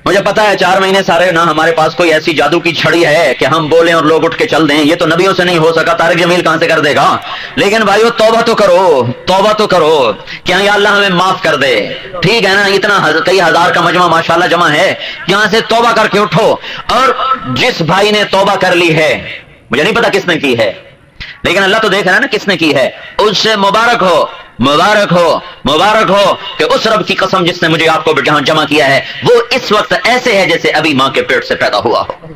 مجھے پتا ہے 4 مہینے سارے نہ ہمارے پاس کوئی ایسی جادو کی چھڑی ہے کہ ہم بولیں اور لوگ اٹھ کے چل دیں، یہ تو نبیوں سے نہیں ہو سکا، طارق جمیل کہاں سے کر دے گا؟ لیکن بھائیو توبہ تو کرو، توبہ تو کرو کہ یا اللہ ہمیں معاف کر دے، ٹھیک ہے نا؟ اتنا کئی ہزار کا مجمع ماشاءاللہ جمع ہے، یہاں سے توبہ کر کے اٹھو۔ اور جس بھائی نے توبہ کر لی ہے، مجھے نہیں پتا کس نے کی ہے، لیکن اللہ تو دیکھ رہا ہے نا کس نے کی ہے، اس سے مبارک ہو، مبارک ہو، مبارک ہو کہ اس رب کی قسم جس نے مجھے آپ کو جہاں جمع کیا ہے وہ اس وقت ایسے ہے جیسے ابھی ماں کے پیٹ سے پیدا ہوا ہو۔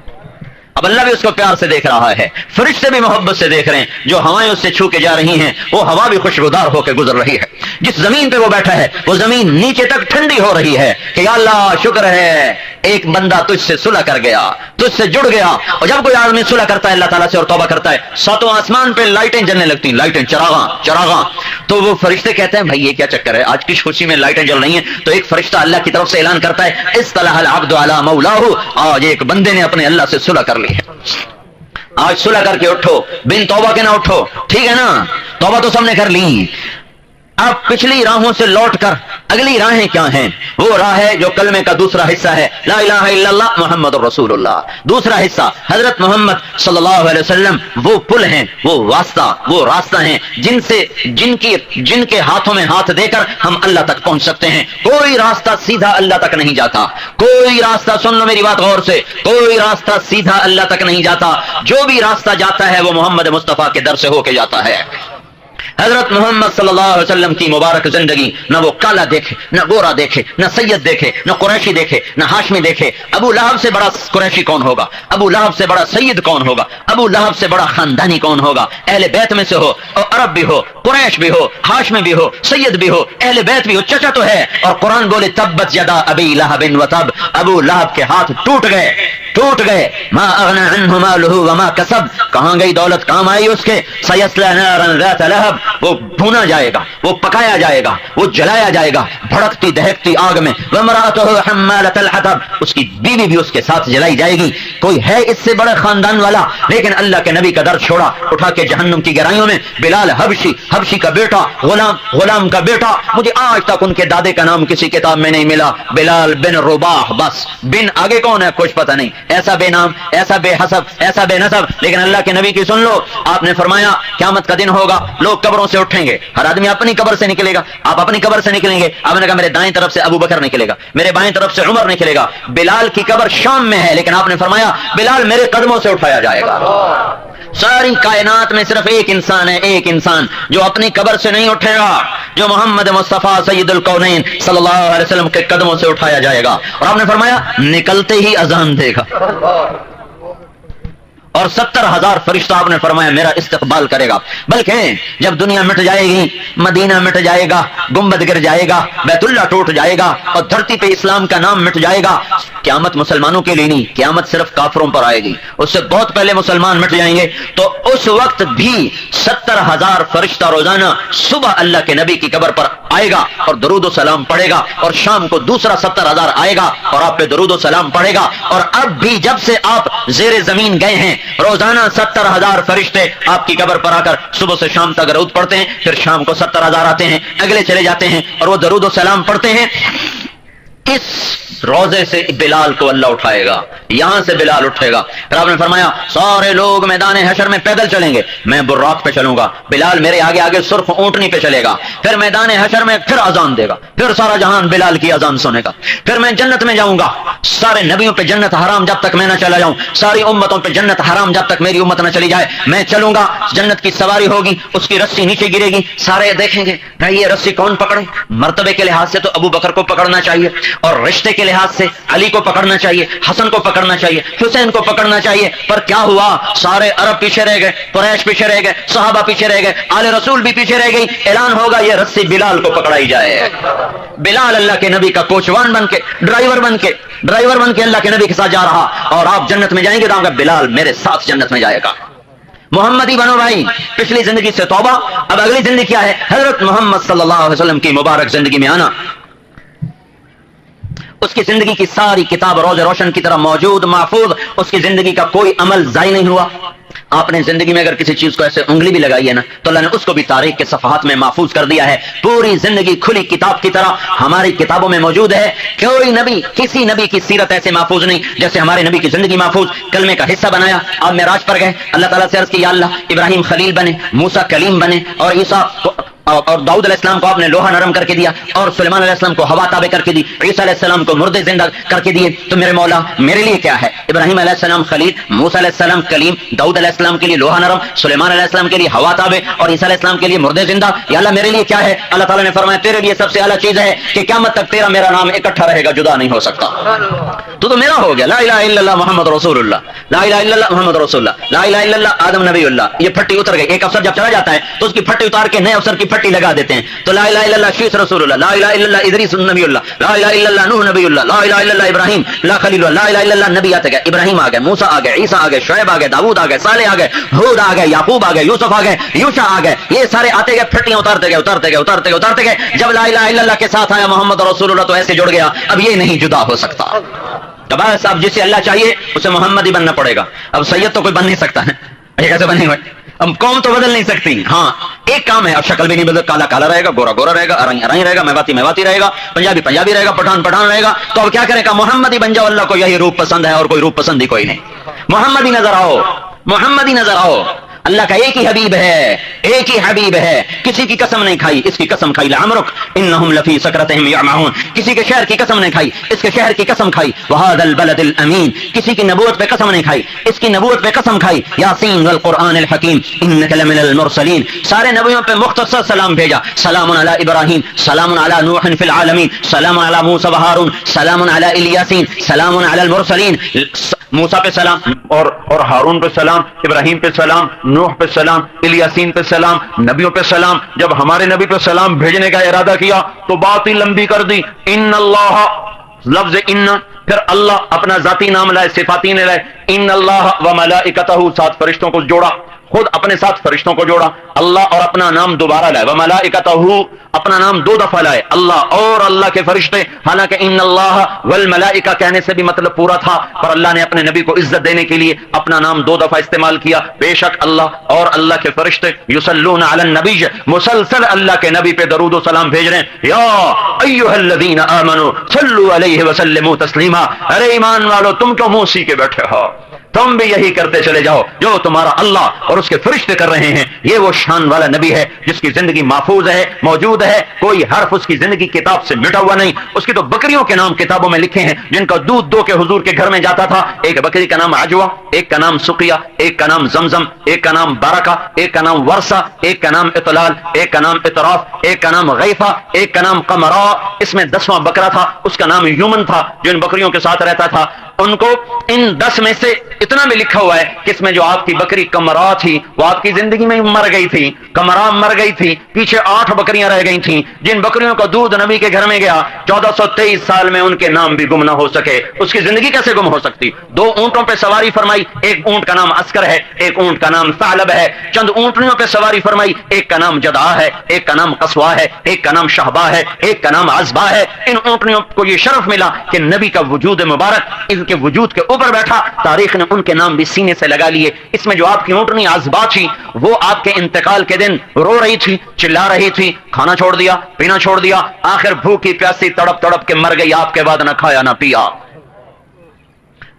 اب اللہ بھی اس کو پیار سے دیکھ رہا ہے، فرشتے بھی محبت سے دیکھ رہے ہیں، جو ہوائیں اس سے چھو کے جا رہی ہیں وہ ہوا بھی خوشگوار ہو کے گزر رہی ہے، جس زمین پہ وہ بیٹھا ہے وہ زمین نیچے تک ٹھنڈی ہو رہی ہے کہ یا اللہ شکر ہے ایک بندہ تجھ سے صلح کر گیا، تجھ سے جڑ گیا۔ اور جب کوئی آدمی صلح کرتا ہے اللہ تعالیٰ سے اور توبہ کرتا ہے، ساتوں آسمان پہ لائٹیں جلنے لگتی ہیں، لائٹیں، چراغاں۔ تو وہ فرشتے کہتے ہیں بھائی یہ کیا چکر ہے، آج کس خوشی میں لائٹیں جل رہی ہیں؟ تو ایک فرشتہ اللہ کی طرف سے اعلان کرتا ہے اصطلح العبد علی مولاہ، آج ایک بندے نے اپنے اللہ سے صلح کر لی ہے، آج صلح کر کے اٹھو، بن توبہ کے نہ اٹھو، ٹھیک ہے نا؟ توبہ تو سب نے کر لی۔ اب پچھلی راہوں سے لوٹ کر اگلی راہیں کیا ہیں؟ وہ راہ ہے جو کلمے کا دوسرا حصہ ہے، لا الہ الا اللہ محمد الرسول اللہ۔ دوسرا حصہ حضرت محمد صلی اللہ علیہ وسلم، وہ پل ہیں، وہ واسطہ، وہ راستہ ہیں جن کے ہاتھوں میں ہاتھ دے کر ہم اللہ تک پہنچ سکتے ہیں۔ کوئی راستہ سیدھا اللہ تک نہیں جاتا، کوئی راستہ، سن لو میری بات غور سے، کوئی راستہ سیدھا اللہ تک نہیں جاتا، جو بھی راستہ جاتا ہے وہ محمد مصطفیٰ کے در سے ہو کے جاتا ہے۔ حضرت محمد صلی اللہ علیہ وسلم کی مبارک زندگی نہ وہ کالا دیکھے، نہ گورا دیکھے، نہ سید دیکھے، نہ قریشی دیکھے، نہ ہاشمی دیکھے۔ ابو لہب سے بڑا قریشی کون ہوگا؟ ابو لہب سے بڑا سید کون ہوگا؟ ابو لہب سے بڑا خاندانی کون ہوگا؟ اہل بیت میں سے ہو، اور عرب بھی ہو، قریش بھی ہو، ہاشمی بھی ہو، سید بھی ہو، اہل بیت بھی ہو، چچا تو ہے۔ اور قرآن بولے تبت یدا ابی لہب وتب، ابو لہب کے ہاتھ ٹوٹ گئے، ما اغنى عنه ماله وما کسب، کہاں گئی دولت، کام آئی اس کے؟ سیصلی نارا ذات لہب، وہ بھونا جائے گا، وہ پکایا جائے گا، وہ جلایا جائے گا بھڑکتی دہکتی آگ میں۔ وامرأته حمالة الحطب، اس کی بیوی بھی اس کے ساتھ جلائی جائے گی۔ کوئی ہے اس سے بڑا خاندان والا؟ لیکن اللہ کے نبی کا در چھوڑا، اٹھا کے جہنم کی گہرائیوں میں بلال حبشی کا بیٹا، غلام کا بیٹا، مجھے آج تک ان کے دادے کا نام کسی کتاب میں نہیں ملا، بلال بن رباح، بس بن آگے کون ہے کچھ پتہ نہیں، ایسا بے نام، ایسا بے حسب، ایسا بے نسب۔ لیکن اللہ کے نبی کی سن لو، آپ نے فرمایا قیامت کا دن ہوگا، لوگ قبروں سے اٹھیں گے، ہر آدمی اپنی قبر سے نکلے گا، آپ اپنی قبر سے نکلیں گے۔ آپ نے کہا میرے دائیں طرف سے ابو بکر نکلے گا، میرے بائیں طرف سے عمر نکلے گا۔ بلال کی قبر شام میں ہے، لیکن آپ نے فرمایا بلال میرے قدموں سے اٹھایا جائے گا۔ ساری کائنات میں صرف ایک انسان ہے، ایک انسان جو اپنی قبر سے نہیں اٹھے گا، جو محمد مصطفیٰ سید الکونین صلی اللہ علیہ وسلم کے قدموں سے اٹھایا جائے گا۔ اور آپ نے فرمایا نکلتے ہی اذان دے گا، اور 70,000 فرشتہ آپ نے فرمایا میرا استقبال کرے گا۔ بلکہ جب دنیا مٹ جائے گی، مدینہ مٹ جائے گا، گنبد گر جائے گا، بیت اللہ ٹوٹ جائے گا، اور دھرتی پہ اسلام کا نام مٹ جائے گا، قیامت مسلمانوں کے لیے نہیں، قیامت صرف کافروں پر آئے گی، اس سے بہت پہلے مسلمان مٹ جائیں گے۔ تو اس وقت بھی 70,000 فرشتہ روزانہ صبح اللہ کے نبی کی قبر پر آئے گا اور درود و سلام پڑھے گا، اور شام کو دوسرا 70,000 آئے گا اور آپ پہ درود و سلام پڑھے گا۔ اور اب بھی جب سے آپ زیر زمین گئے ہیں، روزانہ 70,000 فرشتے آپ کی قبر پر آ کر صبح سے شام تک درود پڑھتے ہیں، پھر شام کو 70,000 آتے ہیں، اگلے چلے جاتے ہیں اور وہ درود و سلام پڑھتے ہیں۔ اس روزے سے بلال کو اللہ اٹھائے گا، یہاں سے بلال اٹھے گا۔ پھر آپ نے فرمایا سارے لوگ میدان حشر میں پیدل چلیں گے، میں براق پہ چلوں گا، بلال میرے آگے آگے سرخ اونٹنی پہ چلے گا۔ پھر میدان حشر میں پھر اذان دے گا، پھر سارا جہان بلال کی اذان سنے گا۔ پھر میں جنت میں جاؤں گا، سارے نبیوں پہ جنت حرام جب تک میں نہ چلا جاؤں، ساری امتوں پہ جنت حرام جب تک میری امت نہ چلی جائے۔ میں چلوں گا، جنت کی سواری ہوگی، اس کی رسی نیچے گرے گی، سارے دیکھیں گے بھائی یہ رسی کون پکڑے؟ مرتبے کے لحاظ سے تو ابو بکر کو پکڑنا چاہیے، اور رشتے کے لحاظ سے علی کو پکڑنا چاہیے، حسن کو پکڑنا چاہیے، حسین کو پکڑنا چاہیے۔ پر کیا ہوا؟ سارے عرب پیچھے رہ گئے، قریش پیچھے رہ گئے، صحابہ پیچھے رہ گئے، آل رسول بھی پیچھے رہ گئی۔ اعلان ہوگا یہ رسی بلال کو پکڑائی جائے۔ بلال اللہ کے نبی کا کوچوان بن کے، ڈرائیور بن کے اللہ کے نبی کے ساتھ جا رہا، اور آپ جنت میں جائیں گے تو بلال میرے ساتھ جنت میں جائے گا۔ محمدی بنو بھائی، پچھلی زندگی سے توبہ، اب اگلی زندگی کیا ہے؟ حضرت محمد صلی اللہ علیہ وسلم کی مبارک زندگی میں آنا۔ اس کی زندگی کی ساری کتاب روز روشن کی طرح موجود، محفوظ، اس کی زندگی کا کوئی عمل ضائع نہیں ہوا۔ آپ نے زندگی میں اگر کسی چیز کو ایسے انگلی بھی لگائی ہے نا تو اللہ نے اس کو بھی تاریخ کے صفحات میں محفوظ کر دیا ہے. پوری زندگی کھلی کتاب کی طرح ہماری کتابوں میں موجود ہے. کوئی نبی کسی نبی کی سیرت ایسے محفوظ نہیں جیسے ہمارے نبی کی زندگی محفوظ. کلمے کا حصہ بنایا, آپ معراج پر گئے, اللہ تعالیٰ سے عرض کی یا اللہ ابراہیم خلیل بنے, موسیٰ کلیم بنے, اور عیسیٰ اور داؤد علیہ السلام کو آپ نے لوہا نرم کر کے دیا, اور سلیمان علیہ السلام کو ہوا تابع کر کے دی, عیسیٰ علیہ السلام کو مردے زندہ کر کے دیے. تو میرے مولا میرے لیے کیا ہے؟ ابراہیم علیہ السلام خلیل, موسیٰ علیہ السلام کلیم, داؤد علیہ السلام کے لیے لوہا نرم, سلیمان علیہ السلام کے لیے ہوا تابع, اور عیسیٰ علیہ السلام کے لیے مردے زندہ. یا اللہ میرے لیے کیا ہے؟ اللہ تعالیٰ نے فرمایا تیرے لیے سب سے اعلیٰ چیز ہے کہ قیامت تک تیرا میرا نام اکٹھا رہے گا, جدا نہیں ہو سکتا. تو میرا ہو گیا. لا الہ الا اللہ محمد رسول اللہ, لا الہ الا اللہ محمد رسول اللہ, لا الہ الا اللہ آدم نبی اللہ. یہ پھٹی اتر گئی. ایک افسر جب چلا جاتا ہے تو اس کی پھٹی اتار کے نئے افسر کی پھٹی لگا دیتے ہیں. تو لا الہ الا اللہ شیس رسول اللہ, لا الہ الا اللہ ادریس نبی اللہ, لا الہ الا اللہ نوح نبی اللہ, لا الہ الا اللہ ابراہیم لا خلیل اللہ, لا الہ الا اللہ نبی آتے گئے, ابراہیم آ گئے, موسیٰ آ گئے, عیسیٰ آ گئے, شعیب آ گئے, داؤد آ گئے, صالح آ گئے, ہود آ گئے, یعقوب آ گئے, یوسف آ گئے, یوشع آ گئے. یہ سارے آتے گئے, پھٹیاں اتارتے گئے اتارتے گئے اتارتے گئے اتارتے گئے. جب لا الہ الا اللہ کے ساتھ آیا محمد رسول اللہ تو ایسے جڑ گیا, اب یہ نہیں جدا ہو سکتا. تو بس اب جسے اللہ چاہیے اسے محمد ہی بننا پڑے گا. اب سید تو کوئی بن نہیں سکتا ہے, یہ کیسے بنے گا؟ اب قوم تو بدل نہیں سکتی. ہاں ایک کام ہے, اب شکل بھی نہیں بدل, کالا کالا رہے گا, گورا گورا رہے گا, ارائی ارائی رہے گا, میواتی میواتی رہے گا, پنجابی پنجابی رہے گا, پٹھان پٹھان رہے گا. تو اب کیا کرے گا؟ محمد ہی بن جاؤ. اللہ کو یہی روپ پسند ہے اور کوئی روپ پسند ہی کوئی نہیں. محمد ہی نظر آؤ, محمد ہی نظر آؤ. اللہ کا ایک ہی حبیب ہے, ایک ہی حبیب ہے. کسی کی قسم نہیں کھائی, اس کی قسم کھائی. لعمرک انہم لفی سکرتہم یعمہون. کسی کے شہر کی قسم نہیں کھائی, اس کے شہر کی قسم کھائی. وہذا البلد الامین. کسی کی نبوت پہ قسم نہیں کھائی, اس کی نبوت پہ قسم کھائی. یاسین والقرآن الحکیم انک لمن المرسلین. سارے نبیوں پہ مختصر سلام بھیجا. سلام علی ابراہیم, سلام علی نوح فی العالمین, سلام علی موسیٰ و ہارون, سلام علی الیاسین, سلام علی المرسلین. موسیٰ پہ سلام اور ہارون پہ سلام, ابراہیم پہ سلام, نوح پہ سلام, الیاسین پہ سلام, نبیوں پہ سلام. جب ہمارے نبی پہ سلام بھیجنے کا ارادہ کیا تو بات ہی لمبی کر دی. ان اللہ, لفظ ان, پھر اللہ اپنا ذاتی نام لائے, صفاتی نے لائے. ان اللہ و ملائکتہ, 7 فرشتوں کو جوڑا, خود اپنے ساتھ فرشتوں کو جوڑا. اللہ اور اپنا نام دوبارہ لائے. وملائکتہ, اپنا نام 2 دفعہ لائے, اللہ اور اللہ کے فرشتے. حالانکہ ان اللہ والملائکہ کہنے سے بھی مطلب پورا تھا, پر اللہ نے اپنے نبی کو عزت دینے کے لیے اپنا نام 2 دفعہ استعمال کیا. بے شک اللہ اور اللہ کے فرشتے یصلون علی النبی, مسلسل اللہ کے نبی پہ درود و سلام بھیج رہے ہیں. یا ایھا الذین آمنوا صلوا علیہ وسلموا تسلیما. ارے ایمان والو تم کیوں منہ سی کے بیٹھے ہو؟ تم بھی یہی کرتے چلے جاؤ جو تمہارا اللہ اور اس کے فرشتے کر رہے ہیں. یہ وہ شان والا نبی ہے جس کی زندگی محفوظ ہے, موجود ہے, کوئی حرف اس کی زندگی کتاب سے مٹا ہوا نہیں. اس کی تو بکریوں کے نام کتابوں میں لکھے ہیں جن کا دودھ دو کے حضور کے گھر میں جاتا تھا. ایک بکری کا نام عجوہ, ایک کا نام سقیہ, ایک کا نام زمزم, ایک کا نام برکہ, ایک کا نام ورثہ, ایک کا نام اطلال, ایک کا نام اطراف, ایک کا نام غیفہ, ایک کا نام قمرا. اس میں 10واں بکرا تھا, اس کا نام یومن تھا جو ان بکریوں کے ساتھ رہتا تھا. ان کو ان 10 میں سے اتنا بھی لکھا ہوا ہے کہ اس میں جو آپ کی بکری قمرا تھی وہ آپ کی زندگی میں مر گئی تھی, قمرا مر گئی تھی. پیچھے 8 بکریاں رہ گئی تھیں جن بکریوں کا دودھ نبی کے گھر میں گیا. 1423 سال میں ان کے نام بھی گم نہ ہو سکے. اس کی زندگی کیسے گم ہو سکتی؟ 2 اونٹوں پہ سواری فرمائی, ایک اونٹ کا نام عسکر ہے, ایک اونٹ کا نام ثعلب ہے. چند اونٹنیوں پہ سواری فرمائی, ایک کا نام جدع ہے, ایک کا نام قصوا ہے, ایک کا نام شہبا ہے, ایک کا نام عزبا ہے. ان اونٹنیوں کو یہ شرف ملا کہ نبی کا وجود مبارک ان کے وجود کے اوپر بیٹھا. تاریخ نے ان کے نام بھی سینے سے لگا لیے. اس میں جو آپ کی اونٹنی عزبا تھی وہ آپ کے انتقال کے دن رو رہی تھی, چلا رہی تھی, کھانا چھوڑ دیا, پینا چھوڑ دیا, آخر بھوکی پیاسی تڑپ تڑپ کے مر گئی. آپ کے بعد نہ کھایا نہ پیا.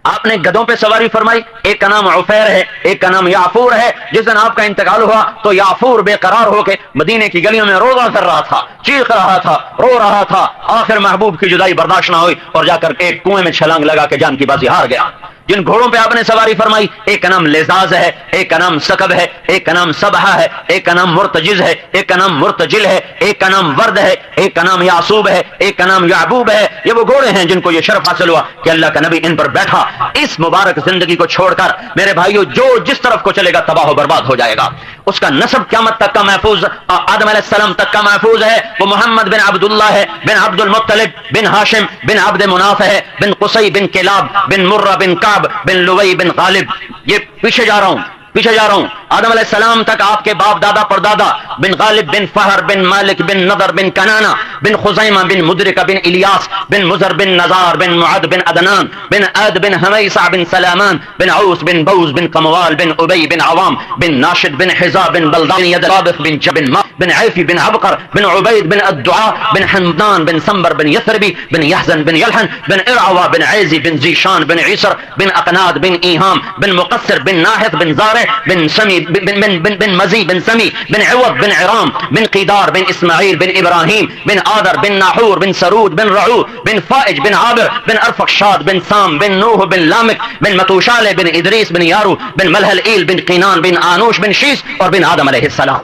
آپ نے گدھوں پہ سواری فرمائی, ایک کا نام عفیر ہے, ایک کا نام یعفور ہے. جس دن آپ کا انتقال ہوا تو یعفور بے قرار ہو کے مدینے کی گلیوں میں روزہ کر رہا تھا, چیخ رہا تھا, رو رہا تھا. آخر محبوب کی جدائی برداشت نہ ہوئی اور جا کر ایک کنویں میں چھلانگ لگا کے جان کی بازی ہار گیا. جن گھوڑوں پہ آپ نے سواری فرمائی, ایک کا نام لزاز ہے, ایک کا نام سکب ہے, ایک کا نام سبحہ ہے, ایک کا نام مرتجز ہے, ایک کا نام مرتجل ہے, ایک کا نام ورد ہے, ایک کا نام یعصوب ہے, ایک کا نام یعبوب ہے. یہ وہ گھوڑے ہیں جن کو یہ شرف حاصل ہوا کہ اللہ کا نبی ان پر بیٹھا. اس مبارک زندگی کو چھوڑ کر میرے بھائیو جو جس طرف کو چلے گا تباہ و برباد ہو جائے گا. اس کا نسب قیامت تک کا محفوظ, آدم علیہ السلام تک کا محفوظ ہے. وہ محمد بن عبداللہ ہے, بن عبد المطلب, بن ہاشم, بن عبد مناف ہے, بن قصی, بن کلاب, بن مرہ, بن کعب, بن لوی, بن غالب. یہ پیچھے جا رہا ہوں, پیچھے جا رہا ہوں، آدم علیہ السلام تک آپ کے باپ دادا پردادا بن غالب بن فہر بن مالک بن نضر بن کنانہ بن خزیمہ بن مدرکہ بن الیاس بن مزر بن نزار بن معد بن عدنان بن عاد بن حمیصہ بن سلامان بن عوس بن بوز بن قموال بن ابی بن عوام بن ناشد بن حزا بن بلدان بن یدرابخ بن جبن ما بن عیفی بن عبقر بن عبید بن الدعاء بن حمدان بن سنبر بن یثربی بن یحزن بن یلحن بن ارعوا بن عیزی بن زیشان بن عیسر بن اقناد بن ایہام بن مقصر بن ناحث بن زارع بن سمی بن مزی بن سمی بن عوض بن عرام بن قیدار بن اسماعیل بن ابراہیم بن آدر بن ناحور بن سرود بن رعو بن فائج بن عابر بن ارفخشاد بن سام بن نوح بن لامک بن متوشالہ بن ادریس بن یارو بن ملحل ایل بن قینان بن آنوش بن شیس اور بن آدم علیہ السلام.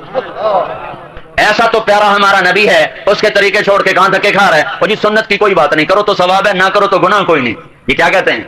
ایسا تو پیارا ہمارا نبی ہے، اس کے طریقے چھوڑ کے کہاں تک کھا رہا ہے. اور جی سنت کی کوئی بات نہیں، کرو تو ثواب ہے، نہ کرو تو گناہ کوئی نہیں. یہ کیا کہتے ہیں؟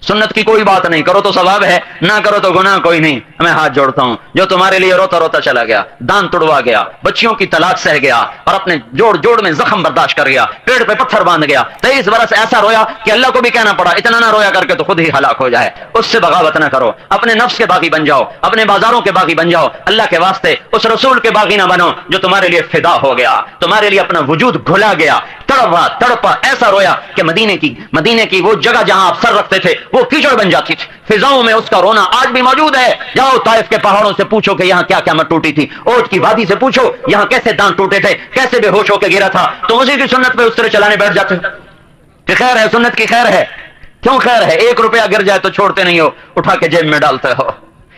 سنت کی کوئی بات نہیں، کرو تو ثواب ہے، نہ کرو تو گناہ کوئی نہیں. میں ہاتھ جوڑتا ہوں جو تمہارے لیے روتا روتا چلا گیا، دان توڑوا گیا، بچیوں کی طلاق سہ گیا اور اپنے جوڑ جوڑ میں زخم برداشت کر گیا، پیڑ پہ پتھر باندھ گیا، 23 برس ایسا رویا کہ اللہ کو بھی کہنا پڑا اتنا نہ رویا کر کے تو خود ہی ہلاک ہو جائے. اس سے بغاوت نہ کرو، اپنے نفس کے باغی بن جاؤ، اپنے بازاروں کے باغی بن جاؤ. اللہ کے واسطے اس رسول کے باغی نہ بنو جو تمہارے لیے فدا ہو گیا، تمہارے لیے اپنا وجود گھلا گیا، تڑپا تڑپا ایسا رویا کہ مدینے کی وہ جگہ جہاں آپ سر رکھتے تھے وہ کیچڑ بن جاتی تھی. فضاؤں میں اس کا رونا آج بھی موجود ہے. جاؤ طائف کے پہاڑوں سے پوچھو کہ یہاں کیا قیامت ٹوٹی تھی، اوٹ کی وادی سے پوچھو یہاں کیسے دانت ٹوٹے تھے، کیسے بے ہوش ہو کے گرا تھا. تو اسی کی سنت پہ اس طرح چلانے بیٹھ جاتے کہ خیر ہے، سنت کی خیر ہے. کیوں خیر ہے؟ 1 روپیہ گر جائے تو چھوڑتے نہیں ہو، اٹھا کے جیب میں ڈالتے ہو.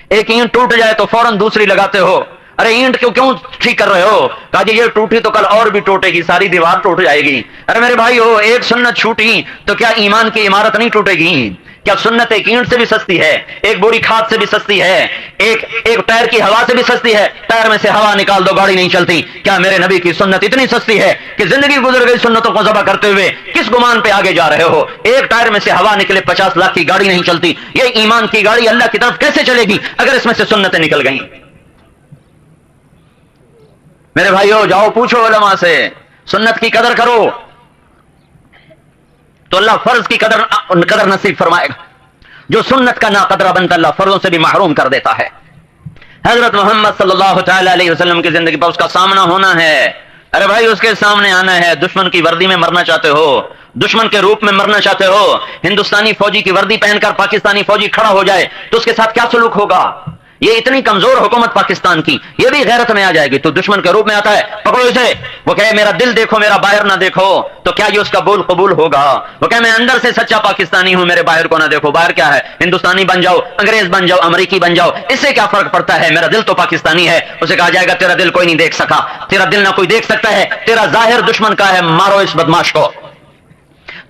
ایک اینٹ ٹوٹ جائے تو فوراً دوسری لگاتے ہو. ارے اینٹ کیوں ٹھیک کر رہے ہو؟ کہا جی یہ ٹوٹی تو کل اور بھی ٹوٹے گی، ساری دیوار ٹوٹ جائے گی. ارے میرے بھائی ہو، ایک سنت چھوٹی تو کیا ایمان کی عمارت نہیں ٹوٹے گی؟ کیا سنت ایک اینٹ سے بھی سستی ہے، ایک بوری کھاد سے بھی سستی ہے، ایک ٹائر کی ہوا سے بھی سستی ہے؟ ٹائر میں سے ہوا نکال دو گاڑی نہیں چلتی. کیا میرے نبی کی سنت اتنی سستی ہے کہ زندگی گزر گئی سنتوں کو ذبح کرتے ہوئے کس گمان پہ آگے جا رہے ہو؟ ایک ٹائر میں سے ہوا نکلے 50 لاکھ کی گاڑی نہیں چلتی. یہ ایمان کی گاڑی اللہ کی طرف کیسے چلے گی اگر اس میں سے سنتیں نکل گئیں؟ میرے بھائیو جاؤ پوچھو علماء سے، سنت کی قدر کرو تو اللہ فرض کی قدر نصیب فرمائے گا. جو سنت کا ناقدرہ بنتا اللہ فرضوں سے بھی محروم کر دیتا ہے. حضرت محمد صلی اللہ تعالی علیہ وسلم کی زندگی پر اس کا سامنا ہونا ہے. ارے بھائی اس کے سامنے آنا ہے. دشمن کی وردی میں مرنا چاہتے ہو، دشمن کے روپ میں مرنا چاہتے ہو، ہندوستانی فوجی کی وردی پہن کر پاکستانی فوجی کھڑا ہو جائے تو اس کے ساتھ کیا سلوک ہوگا؟ یہ اتنی کمزور حکومت پاکستان کی، یہ بھی غیرت میں آ جائے گی. تو دشمن کے روپ میں آتا ہے، پکڑو اسے. وہ کہے میرا دل دیکھو میرا باہر نہ دیکھو، تو کیا یہ اس کا بول قبول ہوگا؟ وہ کہے میں اندر سے سچا پاکستانی ہوں، میرے باہر کو نہ دیکھو. باہر کیا ہے؟ ہندوستانی بن جاؤ، انگریز بن جاؤ، امریکی بن جاؤ، اس سے کیا فرق پڑتا ہے؟ میرا دل تو پاکستانی ہے. اسے کہا جائے گا تیرا دل کوئی نہیں دیکھ سکا، تیرا دل نہ کوئی دیکھ سکتا ہے، تیرا ظاہر دشمن کا ہے، مارو اس بدماش کو.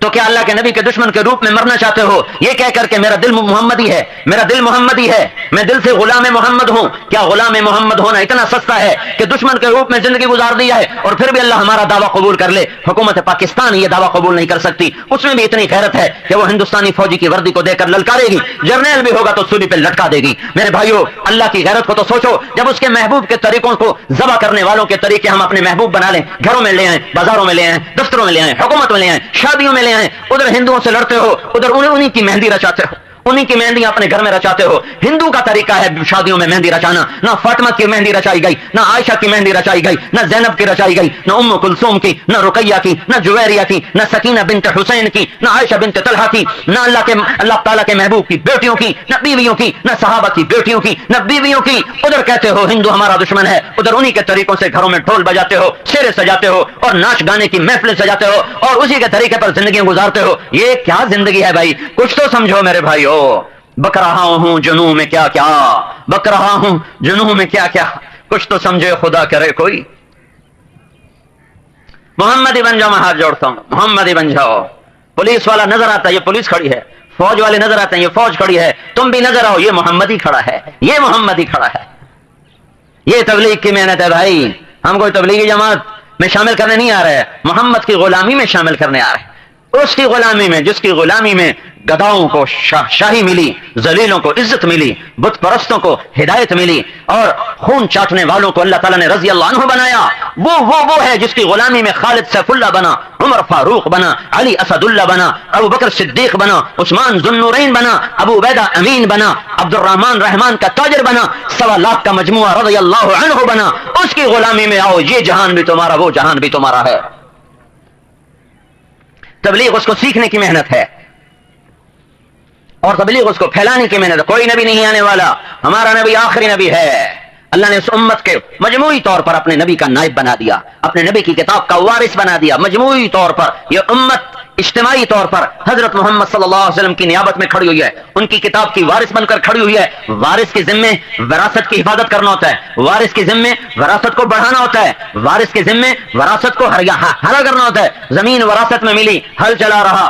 تو کیا اللہ کے نبی کے دشمن کے روپ میں مرنا چاہتے ہو یہ کہہ کر کے میرا دل محمدی ہے، میرا دل محمدی ہے، میں دل سے غلام محمد ہوں؟ کیا غلام محمد ہونا اتنا سستا ہے کہ دشمن کے روپ میں زندگی گزار دی ہے اور پھر بھی اللہ ہمارا دعویٰ قبول کر لے؟ حکومت پاکستان یہ دعویٰ قبول نہیں کر سکتی. اس میں بھی اتنی غیرت ہے کہ وہ ہندوستانی فوجی کی وردی کو دے کر للکارے گی، جرنیل بھی ہوگا تو سولی پہ لٹکا دے گی. میرے بھائیو اللہ کی غیرت کو تو سوچو. جب اس کے محبوب کے طریقوں کو ذبح کرنے والوں کے طریقے ہم اپنے محبوب بنا لیں، گھروں میں لے آئیں، بازاروں میں لے آئیں، دفتروں میں لے آئیں، حکومت میں لے آئیں، شادیوں میں لے آئیں، ادھر ہندوؤں سے لڑتے ہو، ادھر انہیں کی مہندی رچاتے ہو، انہیں کی مہندی اپنے گھر میں رچاتے ہو. ہندو کا طریقہ ہے شادیوں میں مہندی رچانا. نہ فاطمہ کی مہندی رچائی گئی، نہ عائشہ کی مہندی رچائی گئی، نہ زینب کی رچائی گئی، نہ ام کلثوم کی، نہ رقیہ کی، نہ جویریہ کی، نہ سکینہ بنت حسین کی، نہ عائشہ بنت طلحہ کی، نہ اللہ تعالیٰ کے محبوب کی بیٹیوں کی، نہ بیویوں کی، نہ صحابہ کی بیٹیوں کی، نہ بیویوں کی. ادھر کہتے ہو ہندو ہمارا دشمن ہے، ادھر انہی کے طریقوں سے گھروں میں ڈھول بجاتے ہو، شیرے سجاتے ہو اور ناچ گانے کی محفلیں سجاتے ہو اور اسی کے طریقے پر زندگیاں گزارتے ہو. یہ کیا زندگی ہے بھائی؟ کچھ تو سمجھو میرے بھائیو. بک رہا ہوں جنوں میں کیا کیا، بک رہا ہوں جنوں میں کیا کیا، کچھ تو سمجھے خدا کرے کوئی. محمدی بن جاؤ. میں ہاتھ جوڑتا ہوں، محمدی بن جاؤ. پولیس والا نظر آتا ہے، یہ پولیس کھڑی ہے. فوج والے نظر آتے ہیں، یہ فوج کھڑی ہے. تم بھی نظر آؤ، یہ محمدی کھڑا ہے، یہ محمدی کھڑا ہے. یہ تبلیغ کی محنت ہے بھائی. ہم کوئی تبلیغی جماعت میں شامل کرنے نہیں آ رہے ہیں، محمد کی غلامی میں شامل کرنے آ رہے ہیں. اس کی غلامی میں جس کی غلامی میں گداؤں کو شاہی ملی، ذلیلوں کو عزت ملی، بت پرستوں کو ہدایت ملی اور خون چاٹنے والوں کو اللہ تعالیٰ نے رضی اللہ عنہ بنایا. وہ ہے جس کی غلامی میں خالد سیف اللہ بنا، عمر فاروق بنا، علی اسد اللہ بنا، ابو بکر صدیق بنا، عثمان ذو النورین بنا، ابو عبیدہ امین بنا، عبد الرحمن رحمان کا تاجر بنا، 1.25 لاکھ کا مجموعہ رضی اللہ عنہ بنا، اس کی غلامی میں آؤ، یہ جہان بھی تمہارا، وہ جہان بھی تمہارا ہے۔ تبلیغ اس کو سیکھنے کی محنت ہے اور تبلیغ اس کو پھیلانے کی محنت ہے۔ کوئی نبی نہیں آنے والا، ہمارا نبی آخری نبی ہے۔ اللہ نے اس امت کے مجموعی طور پر اپنے نبی کا نائب بنا دیا، اپنے نبی کی کتاب کا وارث بنا دیا۔ مجموعی طور پر یہ امت اجتماعی طور پر حضرت محمد صلی اللہ علیہ وسلم کی نیابت میں کھڑی ہوئی ہے، ان کی کتاب کی وارث بن کر کھڑی ہوئی ہے۔ وارث کے ذمے وراثت کی حفاظت کرنا ہوتا ہے، وارث کے ذمے وراثت کو بڑھانا ہوتا ہے، وارث کے ذمے وراثت کو ہرا کرنا ہوتا ہے۔ زمین وراثت میں ملی، ہل چلا رہا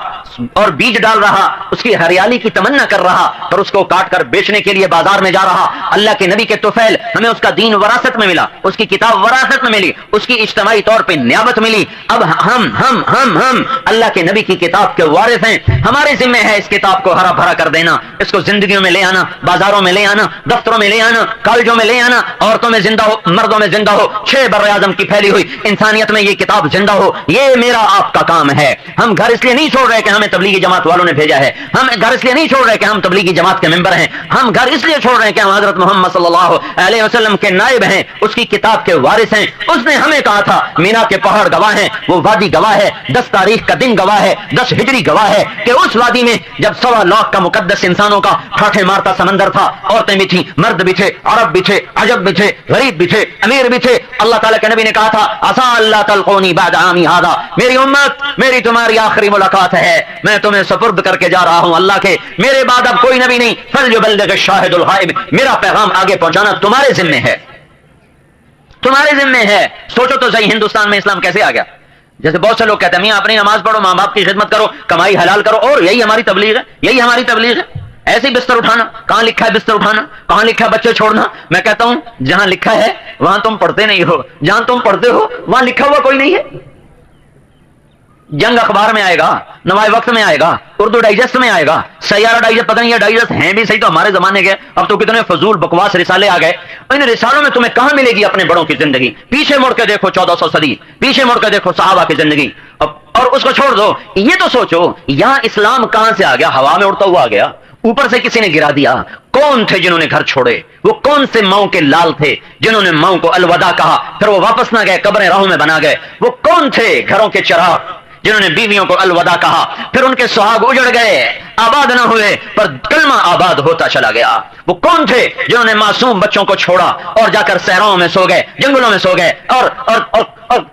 اور بیج ڈال رہا، اس کی ہریالی کی تمنا کر رہا، اور اس کو کاٹ کر بیچنے کے لیے بازار میں جا رہا۔ اللہ کے نبی کے طفیل، ہمیں اس کا دین وراثت میں ملا، اس کی کتاب وراثت میں ملی، اس کی اجتماعی طور پہ نیابت ملی۔ اب ہم اللہ کے نبی کی کتاب کے وارث ہیں، ہمارے ذمہ ہے اس کتاب کو ہرا بھرا کر دینا، اس کو زندگیوں میں لے آنا، بازاروں میں لے آنا، دفتروں میں لے آنا، کالجوں میں لے آنا، عورتوں میں زندہ ہو، مردوں میں زندہ ہو، 6 بر اعظم کی پھیلی ہوئی انسانیت میں یہ کتاب زندہ ہو۔ یہ میرا آپ کا کام ہے۔ ہم گھر اس لیے نہیں چھوڑ رہے کہ ہمیں تبلیغی جماعت والوں نے بھیجا ہے، ہم گھر اس لیے نہیں چھوڑ رہے کہ ہم تبلیغی جماعت کے ممبر ہیں، ہم گھر اس لیے چھوڑ رہے ہیں کہ ہم حضرت محمد صلی اللہ علیہ وسلم کے نائب ہیں، اس کی کتاب کے وارث ہیں۔ اس نے ہمیں کہا تھا مینا کے پہاڑ گواہ ہیں، وہ وادی گواہ ہے، 10 تاریخ کا دن گواہ ہے، 10 ہجری گواہ ہے کہ اس وادی میں جب 1.25 لاکھ کا مقدس انسانوں کا ٹھاٹھے مارتا سمندر تھا، عورتیں بھی تھیں، مرد بھی تھے، عرب بھی تھے، عجب بھی تھے، غریب بھی تھے، امیر بھی تھے۔ اللہ تعالیٰ کے نبی نے کہا تھا عسیٰ اللہ تلقونی بعد عامی ھذا، میری امت، میری تمہاری آخری ملاقات ہے، میں تمہیں سپرد کر کے جا رہا ہوں اللہ کے، میرے بعد اب کوئی نبی نہیں، فلیبلغ الشاہد الغائب، میرا پیغام آگے پہنچانا تمہارے ذمہ ہے، تمہارے ذمہ ہے۔ سوچو تو صحیح، ہندوستان میں اسلام کیسے آ گیا؟ جیسے بہت سے لوگ کہتے ہیں میاں اپنی نماز پڑھو، ماں باپ کی خدمت کرو، کمائی حلال کرو، اور یہی ہماری تبلیغ ہے، یہی ہماری تبلیغ ہے۔ ایسے ہی بستر اٹھانا، کہاں لکھا ہے بستر اٹھانا؟ کہاں لکھا ہے بچے چھوڑنا؟ میں کہتا ہوں جہاں لکھا ہے وہاں تم پڑھتے نہیں ہو، جہاں تم پڑھتے ہو وہاں لکھا ہوا کوئی نہیں ہے۔ جنگ اخبار میں آئے گا، نوائے وقت میں آئے گا، اردو ڈائجسٹ میں آئے گا، سیارہ ڈائجسٹ، پتہ نہیں یہ ڈائجسٹ ہیں بھی صحیح تو ہمارے زمانے کے، اب تو کتنے فضول بکواس رسالے آ گئے۔ ان رسالوں میں تمہیں کہاں ملے گی اپنے بڑوں کی زندگی؟ پیچھے مڑ کے دیکھو 1400 صدی، پیچھے مڑ کے دیکھو صحابہ کی زندگی، اور اس کو چھوڑ دو۔ یہ تو سوچو یہاں اسلام کہاں سے آ گیا؟ ہوا میں اڑتا ہوا آ گیا، اوپر سے کسی نے گرا دیا۔ کون تھے جنہوں نے گھر چھوڑے؟ وہ کون سے ماؤں کے لال تھے جنہوں نے ماؤں کو الوداع کہا، پھر وہ واپس نہ گئے، قبریں راہوں میں بنا گئے؟ وہ کون تھے گھروں کے چراغ جنہوں نے بیویوں کو الوداع کہا، پھر ان کے سہاگ اجڑ گئے، آباد نہ ہوئے پر کلمہ آباد ہوتا چلا گیا؟ وہ کون تھے جنہوں نے معصوم بچوں کو چھوڑا اور جا کر صحراؤں میں سو گئے، جنگلوں میں سو گئے، اور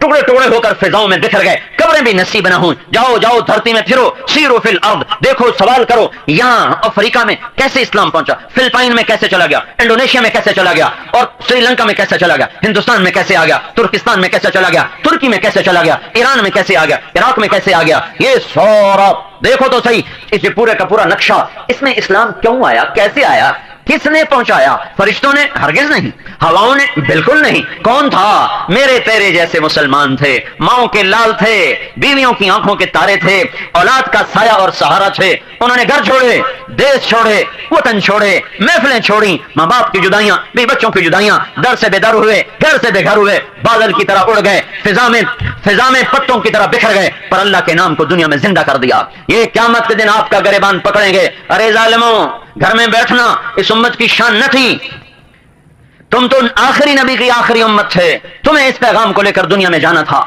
ٹکڑے ٹکڑے ہو کر فضاؤں میں بکھر گئے؟ قبریں بھی نصیب نہ ہوں۔ جاؤ جاؤ دھرتی میں پھرو، سیرو فی الارض، دیکھو سوال کرو یہاں افریقہ میں کیسے اسلام پہنچا، فلپائن میں کیسے چلا گیا، انڈونیشیا میں کیسے چلا گیا، اور سری لنکا میں کیسے چلا گیا، ہندوستان میں کیسے آ گیا، ترکستان میں کیسے چلا گیا، ترکی میں کیسے چلا گیا، ایران میں کیسے آ گیا، عراق میں کیسے آ گیا؟ یہ سورا دیکھو تو صحیح، اس پورے کا پورا نقشہ، اس میں اسلام کیوں آیا، کیسے آیا، کس نے پہنچایا؟ فرشتوں نے؟ ہرگز نہیں۔ ہواؤں نے؟ بالکل نہیں۔ کون تھا؟ میرے تیرے جیسے مسلمان تھے، ماؤں کے لال تھے، بیویوں کی آنکھوں کے تارے تھے، اولاد کا سایہ اور سہارا تھے۔ انہوں نے گھر چھوڑے، دیش چھوڑے، وطن چھوڑے، محفلیں چھوڑی، ماں باپ کی جدائیاں، بیوی بچوں کی جدائیاں، در سے بے در ہوئے، گھر سے بے گھر ہوئے، بادل کی طرح اڑ گئے، فضا میں پتوں کی طرح بکھر گئے، پر اللہ کے نام کو دنیا میں زندہ کر دیا۔ یہ قیامت کے دن آپ کا گریبان پکڑیں گے۔ ارے ظالموں، گھر میں بیٹھنا اس امت کی شان نہ تھی، تم تو آخری نبی کی آخری امت تھے، تمہیں اس پیغام کو لے کر دنیا میں جانا تھا۔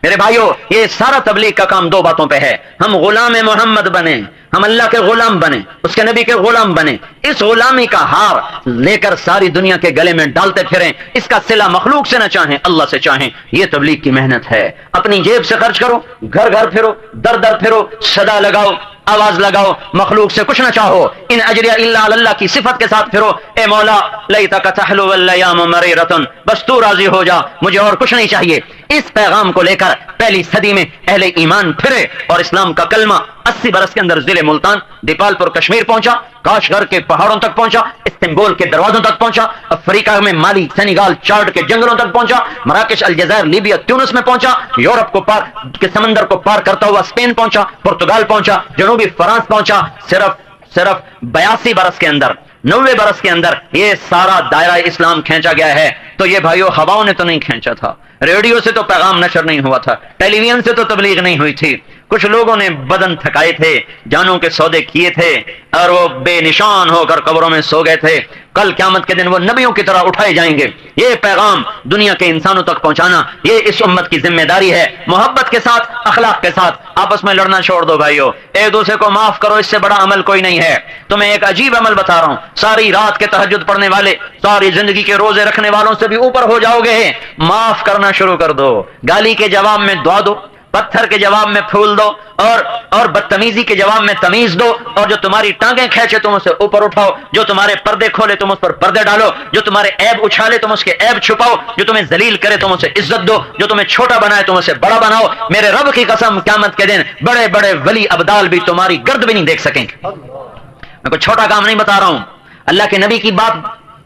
میرے بھائیو، یہ سارا تبلیغ کا کام 2 باتوں پہ ہے، ہم غلام محمد بنے، ہم اللہ کے غلام بنے، اس کے نبی کے غلام بنے، اس غلامی کا ہار لے کر ساری دنیا کے گلے میں ڈالتے پھریں، اس کا صلہ مخلوق سے نہ چاہیں، اللہ سے چاہیں۔ یہ تبلیغ کی محنت ہے۔ اپنی جیب سے خرچ کرو، گھر گھر پھرو، در در پھرو، صدا لگاؤ، آواز لگاؤ، مخلوق سے کچھ نہ چاہو، ان اجریہ الا علی اللہ کی صفت کے ساتھ پھرو، اے مولا لیتک تحلو والایام مریرۃ، بس تو راضی ہو جا، مجھے اور کچھ نہیں چاہیے۔ اس پیغام کو لے کر پہلی صدی میں اہل ایمان پھرے اور اسلام کا کلمہ 80 برس کے اندر ضلع ملتان، دیپال پور کشمیر پہنچا، کاشغر کے پہاڑوں تک پہنچا، استنبول کے دروازوں تک پہنچا، افریقہ میں مالی، سینیگال، چاڈ کے جنگلوں تک پہنچا، مراکش، الجزائر، لیبیا، تیونس میں پہنچا، یورپ کو پار کے سمندر کو پار کرتا ہوا اسپین پہنچا، پرتگال پہنچا، جنوبی فرانس پہنچا۔ صرف 82 برس کے اندر، 90 برس کے اندر یہ سارا دائرہ اسلام کھینچا گیا ہے۔ تو یہ بھائیو ہواؤں نے تو نہیں کھینچا تھا، ریڈیو سے تو پیغام نشر نہیں ہوا تھا، ٹیلی ویژن سے تو تبلیغ نہیں ہوئی تھی، کچھ لوگوں نے بدن تھکائے تھے، جانوں کے سودے کیے تھے اور وہ بے نشان ہو کر قبروں میں سو گئے تھے، کل قیامت کے دن وہ نبیوں کی طرح اٹھائے جائیں گے۔ یہ پیغام دنیا کے انسانوں تک پہنچانا یہ اس امت کی ذمہ داری ہے، محبت کے ساتھ، اخلاق کے ساتھ۔ آپس میں لڑنا چھوڑ دو بھائیو، ایک دوسرے کو معاف کرو، اس سے بڑا عمل کوئی نہیں ہے۔ تو میں ایک عجیب عمل بتا رہا ہوں، ساری رات کے تہجد پڑھنے والے، ساری زندگی کے روزے رکھنے والوں سے بھی اوپر ہو جاؤ گے۔ معاف کرنا شروع کر دو، گالی کے جواب میں دعا دو، پتھر کے جواب میں پھول دو، اور بدتمیزی کے جواب میں تمیز دو، اور جو تمہاری ٹانگیں کھینچے تم اسے اوپر اٹھاؤ، جو تمہارے پردے کھولے تم اس پر پردے ڈالو، جو تمہارے عیب اچھالے تم اس کے عیب چھپاؤ، جو تمہیں ذلیل کرے تم اسے عزت دو، جو تمہیں چھوٹا بنائے تم اسے بڑا بناؤ۔ میرے رب کی قسم قیامت کے دن بڑے بڑے ولی ابدال بھی تمہاری گرد بھی نہیں دیکھ سکیں گے۔ میں کوئی چھوٹا کام نہیں بتا رہا ہوں، اللہ کے نبی کی بات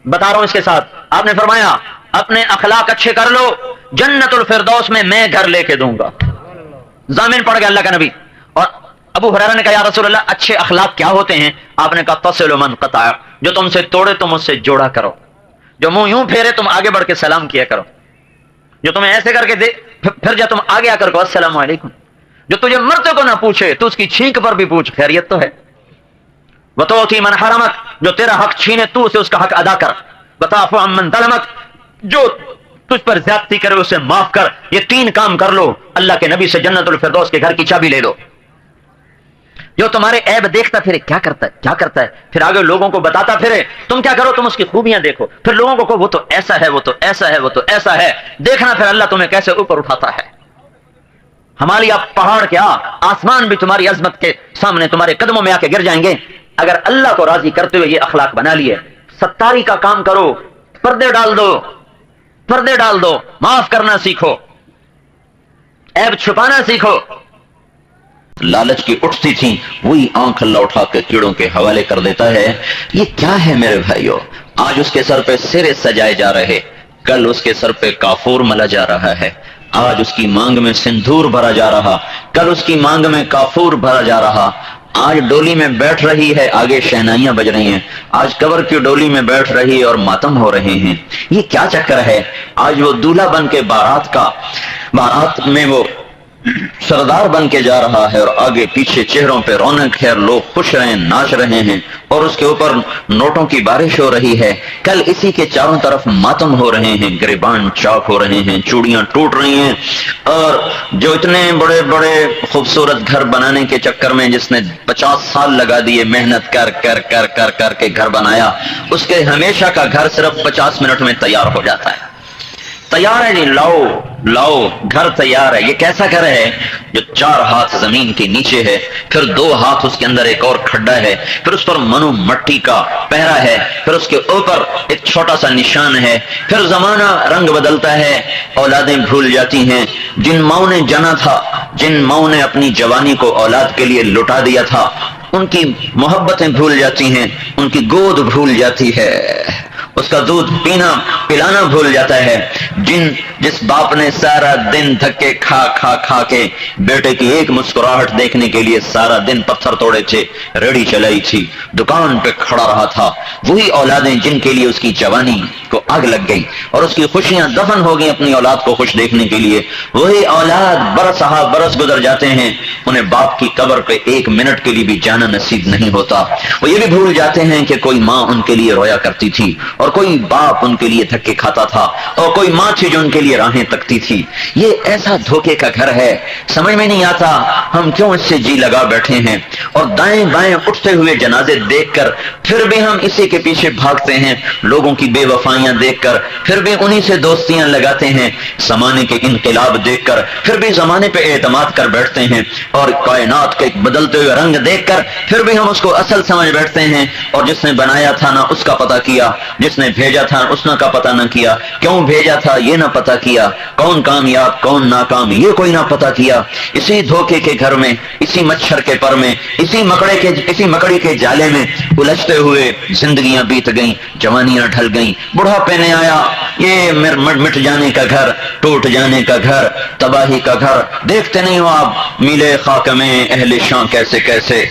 بتا رہا ہوں۔ اس کے ساتھ آپ نے فرمایا اپنے اخلاق اچھے کر لو، جنت الفردوس میں گھر لے کے دوں گا۔ ضامن پڑ گیا اللہ کا نبی۔ اور ابو ہریرہ نے کہا یا رسول اللہ اچھے اخلاق کیا ہوتے ہیں؟ آپ نے کہا تصل من قطع، جو تم سے توڑے تم اس سے جوڑا کرو، جو منہ یوں پھیرے تم آگے بڑھ کے سلام کیا کرو، جو تمہیں ایسے کر کے دے پھر جا تم آگے آ کر کو السلام علیکم، جو تجھے مرتے کو نہ پوچھے تو اس کی چھینک پر بھی پوچھ خیریت تو ہے۔ وتؤتی من حرمک، جو تیرا حق چھینے تو اسے اس کا حق ادا کر۔ وتعفو عن من ظلمک، جو تجھ پر زیادتی کرے اسے معاف کر۔ یہ تین کام کر لو، اللہ کے نبی سے جنت الفردوس کے گھر کی چابی لے لو۔ جو تمہارے عیب دیکھتا پھرے کیا کرتا ہے کیا کرتا ہے، پھر آگے لوگوں کو بتاتا پھرے، تم کیا کرو، تم اس کی خوبیاں دیکھو، پھر لوگوں کو کہو وہ تو ایسا ہے، وہ تو ایسا ہے، وہ تو ایسا ہے، دیکھنا پھر اللہ تمہیں کیسے اوپر اٹھاتا ہے۔ ہمالیہ پہاڑ کیا، آسمان بھی تمہاری عظمت کے سامنے تمہارے قدموں میں آ کے گر جائیں گے اگر اللہ کو راضی کرتے ہوئے یہ اخلاق بنا لیے۔ ستاری کا کام کرو، پردے ڈال دو، پردے ڈال دو، معاف کرنا سیکھو، عیب چھپانا سیکھو۔ لالچ کی اٹھتی تھی وہی آنکھ اللہ اٹھا کے کیڑوں کے حوالے کر دیتا ہے۔ یہ کیا ہے میرے بھائیو؟ آج اس کے سر پہ سرے سجائے جا رہے، کل اس کے سر پہ کافور ملا جا رہا ہے، آج اس کی مانگ میں سندور بھرا جا رہا، کل اس کی مانگ میں کافور بھرا جا رہا۔ آج ڈولی میں بیٹھ رہی ہے، آگے شہنائیاں بج رہی ہیں، آج قبر کی ڈولی میں بیٹھ رہی ہے اور ماتم ہو رہے ہیں۔ یہ کیا چکر ہے؟ آج وہ دولہا بن کے بارات میں وہ سردار بن کے جا رہا ہے، اور آگے پیچھے چہروں پہ رونق ہے، اور لوگ خوش ہیں، ناچ رہے ہیں، اور اس کے اوپر نوٹوں کی بارش ہو رہی ہے۔ کل اسی کے چاروں طرف ماتم ہو رہے ہیں، گریبان چاک ہو رہے ہیں، چوڑیاں ٹوٹ رہی ہیں، اور جو اتنے بڑے بڑے خوبصورت گھر بنانے کے چکر میں جس نے 50 سال لگا دیے محنت کر کر کر کر کر کے گھر بنایا، اس کے ہمیشہ کا گھر صرف 50 منٹ میں تیار ہو جاتا ہے۔ تیار ہے جی، لاؤ لاؤ، گھر تیار ہے۔ یہ کیسا گھر ہے جو 4 ہاتھ زمین کے نیچے ہے، پھر 2 ہاتھ اس کے اندر ایک اور کھڈا ہے، پھر اس پر منو مٹی کا پہرا ہے، پھر اس کے اوپر ایک چھوٹا سا نشان ہے، پھر زمانہ رنگ بدلتا ہے، اولادیں بھول جاتی ہیں، جن ماؤں نے جنا تھا، جن ماؤں نے اپنی جوانی کو اولاد کے لیے لٹا دیا تھا، ان کی محبتیں بھول جاتی ہیں، ان کی گود بھول جاتی ہے، اس کا دودھ پینا پلانا بھول جاتا ہے۔ جس باپ نے سارا دن دھکے کھا کھا کھا کے بیٹے کی ایک مسکراہٹ دیکھنے کے لیے سارا دن پتھر توڑے تھے، ریڑھی چلائی تھی، دکان پہ کھڑا رہا تھا، وہی اولادیں جن کے لیے اس کی جوانی کو آگ لگ گئی اور اس کی خوشیاں دفن ہو گئی اپنی اولاد کو خوش دیکھنے کے لیے، وہی اولاد برس ہا برس گزر جاتے ہیں، انہیں باپ کی قبر پہ 1 منٹ کے لیے بھی جانا نصیب نہیں ہوتا۔ وہ یہ بھی بھول جاتے ہیں کہ کوئی ماں ان کے لیے رویا کرتی تھی، اور کوئی باپ ان کے لیے دھکے کھاتا تھا، اور کوئی ماں تھی جو ان کے لیے راہیں تکتی تھی۔ یہ ایسا دھوکے کا گھر ہے، سمجھ میں نہیں آتا ہم کیوں اس سے جی لگا بیٹھے ہیں، اور دائیں بائیں اٹھتے ہوئے جنازے دیکھ کر پھر بھی ہم اسی کے پیچھے بھاگتے ہیں، لوگوں کی بے وفائیاں دیکھ کر پھر بھی انہی سے دوستیاں لگاتے ہیں، زمانے کے انقلاب دیکھ کر پھر بھی زمانے پہ اعتماد کر بیٹھتے ہیں، اور کائنات کے بدلتے ہوئے رنگ دیکھ کر پھر بھی ہم اس کو اصل سمجھ بیٹھتے ہیں، اور جس نے بنایا تھا نہ اس کا پتہ کیا، جس نے بھیجا تھا اس نے کا پتہ نہ کیا، کیوں بھیجا تھا یہ نہ پتہ کیا، کون کامیاب کون ناکام یہ کوئی نہ پتہ کیا۔ اسی دھوکے کے گھر میں، اسی مچھر کے پر میں، اسی مکڑی کے جالے میں الجھتے ہوئے زندگیاں بیت گئیں، جوانیاں ڈھل گئیں، بڑھاپے نے آیا، یہ مٹ جانے کا گھر، ٹوٹ جانے کا گھر، تباہی کا گھر۔ دیکھتے نہیں ہو آپ میلے خاک میں اہل شاں کیسے کیسے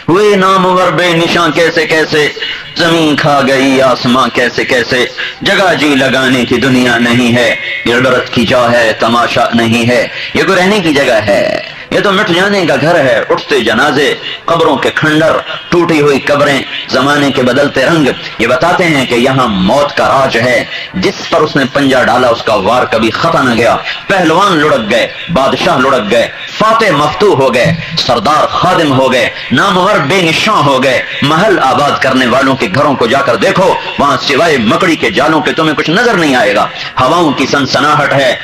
ہوئے نامور بے نشاں کیسے کیسے، زمین کھا گئی آسماں کیسے کیسے، جگہ جی لگانے کی دنیا نہیں ہے، یہ عبرت کی جا ہے تماشا نہیں ہے، یہ کوئی رہنے کی جگہ ہے، یہ تو مٹ جانے کا گھر ہے۔ اٹھتے جنازے، قبروں کے کھنڈر، ٹوٹی ہوئی قبریں، زمانے کے بدلتے رنگ یہ بتاتے ہیں کہ یہاں موت کا راج ہے۔ جس پر اس نے پنجہ ڈالا اس کا وار کبھی خطا نہ گیا۔ پہلوان لڑک گئے، بادشاہ لڑک گئے، فاتح مفتوح ہو گئے، سردار خادم ہو گئے، نامور بے نشاں ہو گئے۔ محل آباد کرنے والوں کے گھروں کو جا کر دیکھو، وہاں سوائے مکڑی کے جالوں کے تمہیں کچھ نظر نہیں آئے گا۔ ہواؤں کی سنسناہٹ ہے۔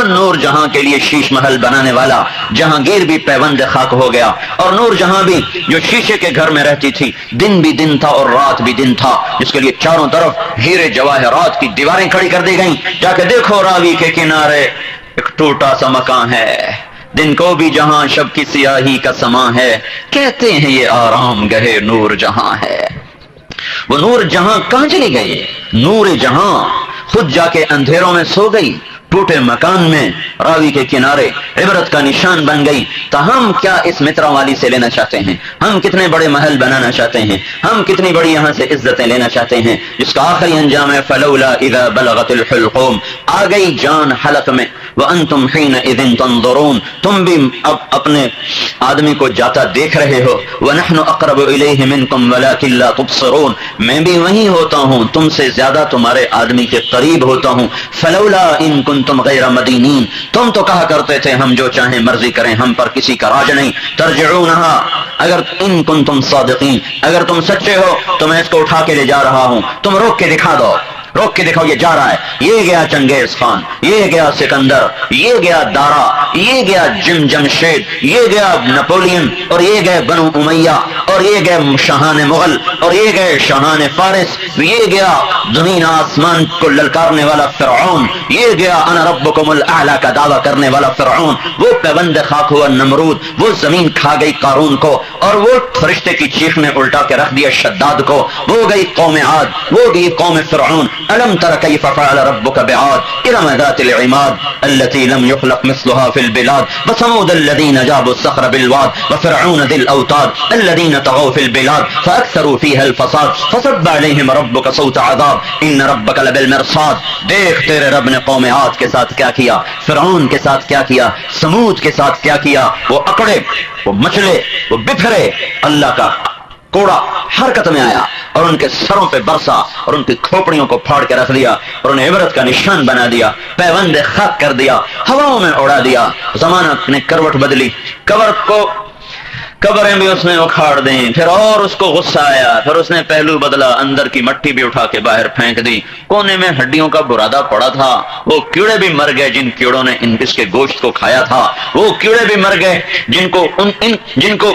نور جہاں کے لیے شیش محل بنانے والا جہانگیر بھی پیوند خاک ہو گیا، اور نور جہاں بھی جو شیشے کے گھر میں رہتی تھی، دن بھی دن تھا اور رات بھی دن تھا، جس کے لیے چاروں طرف ہیرے جواہرات کی دیواریں کھڑی کر دی گئیں۔ جا کے دیکھو راوی کے کنارے ایک ٹوٹا سا مکان ہے، دن کو بھی جہاں شب کی سیاہی کا سماں ہے، کہتے ہیں یہ آرام گہے نور جہاں ہے۔ وہ نور جہاں کہاں چلی گئی؟ نور جہاں خود جا کے اندھیروں میں سو گئی، ٹوٹے مکان میں راوی کے کنارے عبرت کا نشان بن گئی۔ تو ہم کیا اس مترا والی سے لینا چاہتے ہیں؟ ہم کتنے بڑے محل بنانا چاہتے ہیں؟ ہم کتنی بڑی یہاں سے عزتیں لینا چاہتے ہیں، جس کا آخری انجام ہے فلولا اذا بلغت الحلقوم، آ گئی جان حلق میں، وانتم حینئذ تنظرون، تم بھی اب اپنے آدمی کو جاتا دیکھ رہے ہو، ونحن اقرب الیہ منکم ولکن لا تبصرون، میں بھی وہیں ہوتا ہوں، تم سے زیادہ تمہارے آدمی کے قریب ہوتا ہوں۔ فلولا ان کنتم غیر مدینین، تم تو کہا کرتے تھے ہم جو چاہیں مرضی کریں، ہم پر کسی کا راج نہیں، ترجعونہا، اگر ان کنتم صادقین، اگر تم سچے ہو تو میں اس کو اٹھا کے لے جا رہا ہوں، تم روک کے دکھا دو، روک کے دکھاؤ یہ جا رہا ہے، یہ گیا چنگیز خان، یہ گیا سکندر، یہ گیا دارا، یہ گیا جمشید، یہ گیا نپولین، اور یہ گئے بنو امیہ، اور یہ گئے شاہان مغل، اور یہ گئے شاہان فارس، یہ گیا زمین آسمان کو للکارنے والا فرعون، یہ گیا انا ربکم الاعلی کا دعویٰ کرنے والا فرعون، وہ پیوند خاک ہوا نمرود، وہ زمین کھا گئی قارون کو، اور وہ فرشتے کی چیخ میں الٹا کے رکھ دیا شداد کو، وہ گئی قوم عاد، وہ گئی قوم فرعون۔ ألم تر كيف فعل ربك بعاد إرم ذات العماد التي لم يخلق مثلها في البلاد وثمود الذين جابوا الصخر بالواد وفرعون ذي الأوتاد الذين طغوا في البلاد فأكثروا فيها الفساد فصب عليهم ربك صوت عذاب إن ربك لبالمرصاد۔ دیکھ تیرے رب نے قوم عاد کے ساتھ کیا کیا، فرعون کے ساتھ کیا کیا، سمود کے ساتھ کیا کیا، وہ اکڑے، وہ مچلے، وہ بکھرے، اللہ کا کوڑا حرکت میں آیا اور ان کے سروں پہ برسا اور ان کی کھوپڑیوں کو پھاڑ کے رکھ دیا اور انہیں عبرت کا نشان بنا دیا، پیوند خاک کر دیا، ہواؤں میں اڑا دیا۔ زمانہ نے کروٹ بدلی، قبریں بھی اس نے اکھاڑ دیں، پھر اور اس کو غصہ آیا، پھر اس نے پہلو بدلا، اندر کی مٹی بھی اٹھا کے باہر پھینک دی، کونے میں ہڈیوں کا برادہ پڑا تھا، وہ کیڑے بھی مر گئے جن کیڑوں نے اس کے گوشت کو کھایا تھا، وہ کیڑے بھی مر گئے جن کو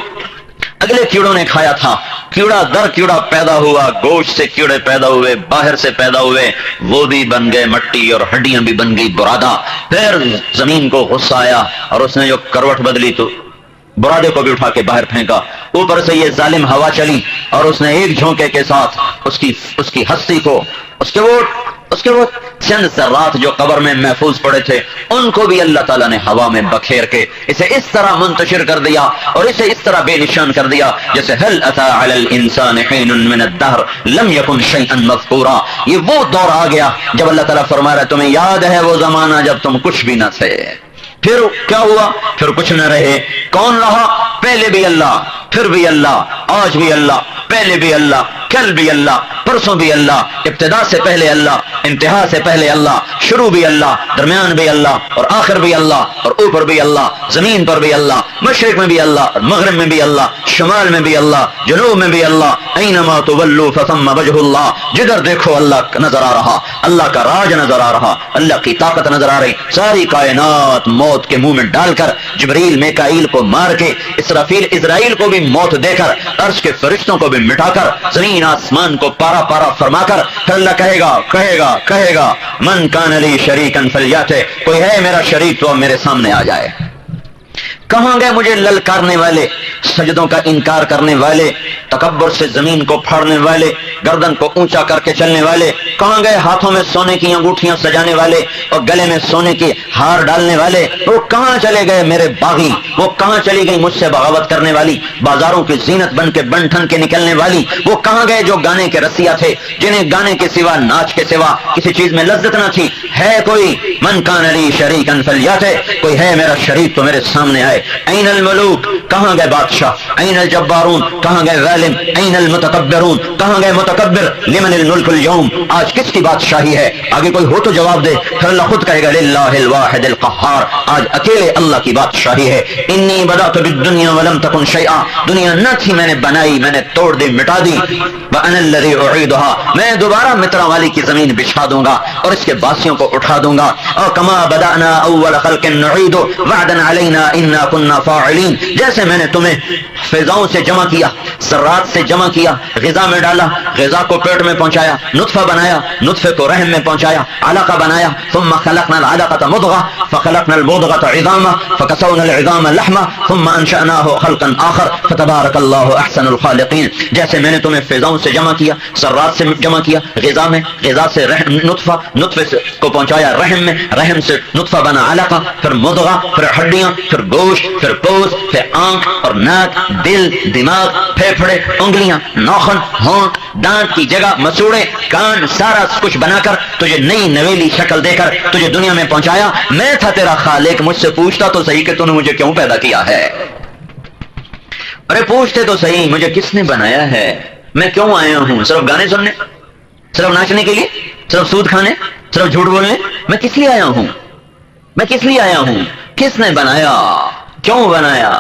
اگلے کیڑوں نے کھایا تھا، کیڑا در کیڑا پیدا ہوا، گوشت سے کیڑے پیدا ہوئے، باہر سے پیدا ہوئے، وہ بھی بن گئے مٹی اور ہڈیاں بھی بن گئی برادہ۔ پھر زمین کو غصہ آیا اور اس نے جو کروٹ بدلی تو برادے کو بھی اٹھا کے باہر پھینکا، اوپر سے یہ ظالم ہوا چلی اور اس نے ایک جھونکے کے ساتھ اس کی ہستی کو، اس کے وہ چند ذرات جو قبر میں محفوظ پڑے تھے ان کو بھی اللہ تعالیٰ نے ہوا میں بکھیر کے اسے اس طرح منتشر کر دیا اور اسے اس طرح بے نشان کر دیا جیسے هل اتى على الانسان حين من الدهر لم يكن شيئا مذكورا۔ یہ وہ دور آ گیا جب اللہ تعالیٰ فرما رہا ہے تمہیں یاد ہے وہ زمانہ جب تم کچھ بھی نہ تھے، پھر کیا ہوا، پھر کچھ نہ رہے، کون رہا؟ پہلے بھی اللہ، پھر بھی اللہ، آج بھی اللہ، پہلے بھی اللہ، کل بھی اللہ، پرسوں بھی اللہ، ابتدا سے پہلے اللہ، انتہا سے پہلے اللہ، شروع بھی اللہ، درمیان بھی اللہ، اور آخر بھی اللہ، اور اوپر بھی اللہ، زمین پر بھی اللہ، مشرق میں بھی اللہ، مغرب میں بھی اللہ، شمال میں بھی اللہ، جنوب میں بھی اللہ، اینما تولوا فثم وجہ اللہ، جدھر دیکھو اللہ نظر آ رہا، اللہ کا راج نظر آ رہا، اللہ کی طاقت نظر آ رہی، ساری کائنات موت کے منہ میں ڈال کر، جبریل میکائیل کو مار کے، اسرافیل اسرائیل کو بھی موت دے کر، عرش کے فرشتوں کو بھی مٹا کر، زمین آسمان کو پارا پارا فرما کر، پھر اللہ کہے گا من کان لی شریکا فلیاتہ، کوئی ہے میرا شریک تو اب میرے سامنے آ جائے۔ کہاں گئے مجھے للکارنے والے، سجدوں کا انکار کرنے والے، تکبر سے زمین کو پھاڑنے والے، گردن کو اونچا کر کے چلنے والے؟ کہاں گئے ہاتھوں میں سونے کی انگوٹھیاں سجانے والے اور گلے میں سونے کے ہار ڈالنے والے؟ وہ کہاں چلے گئے میرے باغی؟ وہ کہاں چلی گئی مجھ سے بغاوت کرنے والی، بازاروں کی زینت بن کے بن ٹھن کے نکلنے والی؟ وہ کہاں گئے جو گانے کے رسیا تھے، جنہیں گانے کے سوا، ناچ کے سوا کسی چیز میں لذت نہ تھی؟ ہے کوئی؟ من کان لی شریکا فلیات، کوئی ہے میرا شریک تو میرے سامنے آئے۔ این الملوک، کہاں گئے بادشاہ؟ این الجبارون، کہاں گئے غالب؟ این المتکبرون، کہاں گئے متکبر؟ لمن الملک اليوم، آج کس کی بادشاہی ہے؟ آگے کوئی ہو تو جواب دے، پھر اللہ خود کہے گا للہ الواحد القہار، آج اکیلے اللہ کی بادشاہی ہے۔ انی بدأت بالدنیا ولم تکن شیئا، دنیا نہ تھی میں نے بنائی، میں نے توڑ دی، مٹا دی۔ وانا الذی اعیدها، میں دوبارہ مترا والی کی زمین بچھا دوں گا اور اس کے باسیوں کو اٹھا دوں گا۔ اور کما بدأنا اول خلق نعید وعدا علینا انا کنا فاعلین، جیسے میں نے تمہیں فضاؤں سے جمع کیا، ذرات سے جمع کیا، غذا میں ڈالا، غذا کو پیٹ میں پہنچایا، نطفہ بنایا، نطفے کو رحم میں پہنچایا، علقہ بنایا، ثم خلقنا العلقة مضغة فخلقنا المضغة عظاما فكسونا العظام لحما ثم انشأناه خلقا آخر فتبارك الله احسن الخالقین، جیسے میں نے تمہیں فضاؤں سے جمع کیا، ذرات سے جمع کیا، غذا میں، غذا سے نطفہ، نطفے کو پہنچایا رحم میں، رحم سے نطفہ بنا علقہ، پھر مضغہ، پھر ہڈیاں، پھر گوشت، پھر پوست، پھر آنکھ اور ناک، دل، دماغ، پھیپھڑے، انگلیاں، ناخن، ہونٹ، دانت کی جگہ مسوڑے، کان، سارا کچھ بنا کر تجھے نئی نویلی شکل دے کر تجھے دنیا میں پہنچایا۔ میں تھا تیرا خالق، مجھ سے پوچھتا تو صحیح کہ تو نے مجھے کیوں پیدا کیا ہے؟ ارے پوچھتے تو صحیح مجھے کس نے بنایا ہے؟ میں کیوں آیا ہوں؟ صرف گانے سننے؟ صرف ناچنے کے لیے؟ صرف سود کھانے؟ صرف جھوٹ بولنے؟ میں کس لیے آیا ہوں؟ میں کس لیے آیا ہوں؟ کس نے بنایا؟ کیوں بنایا؟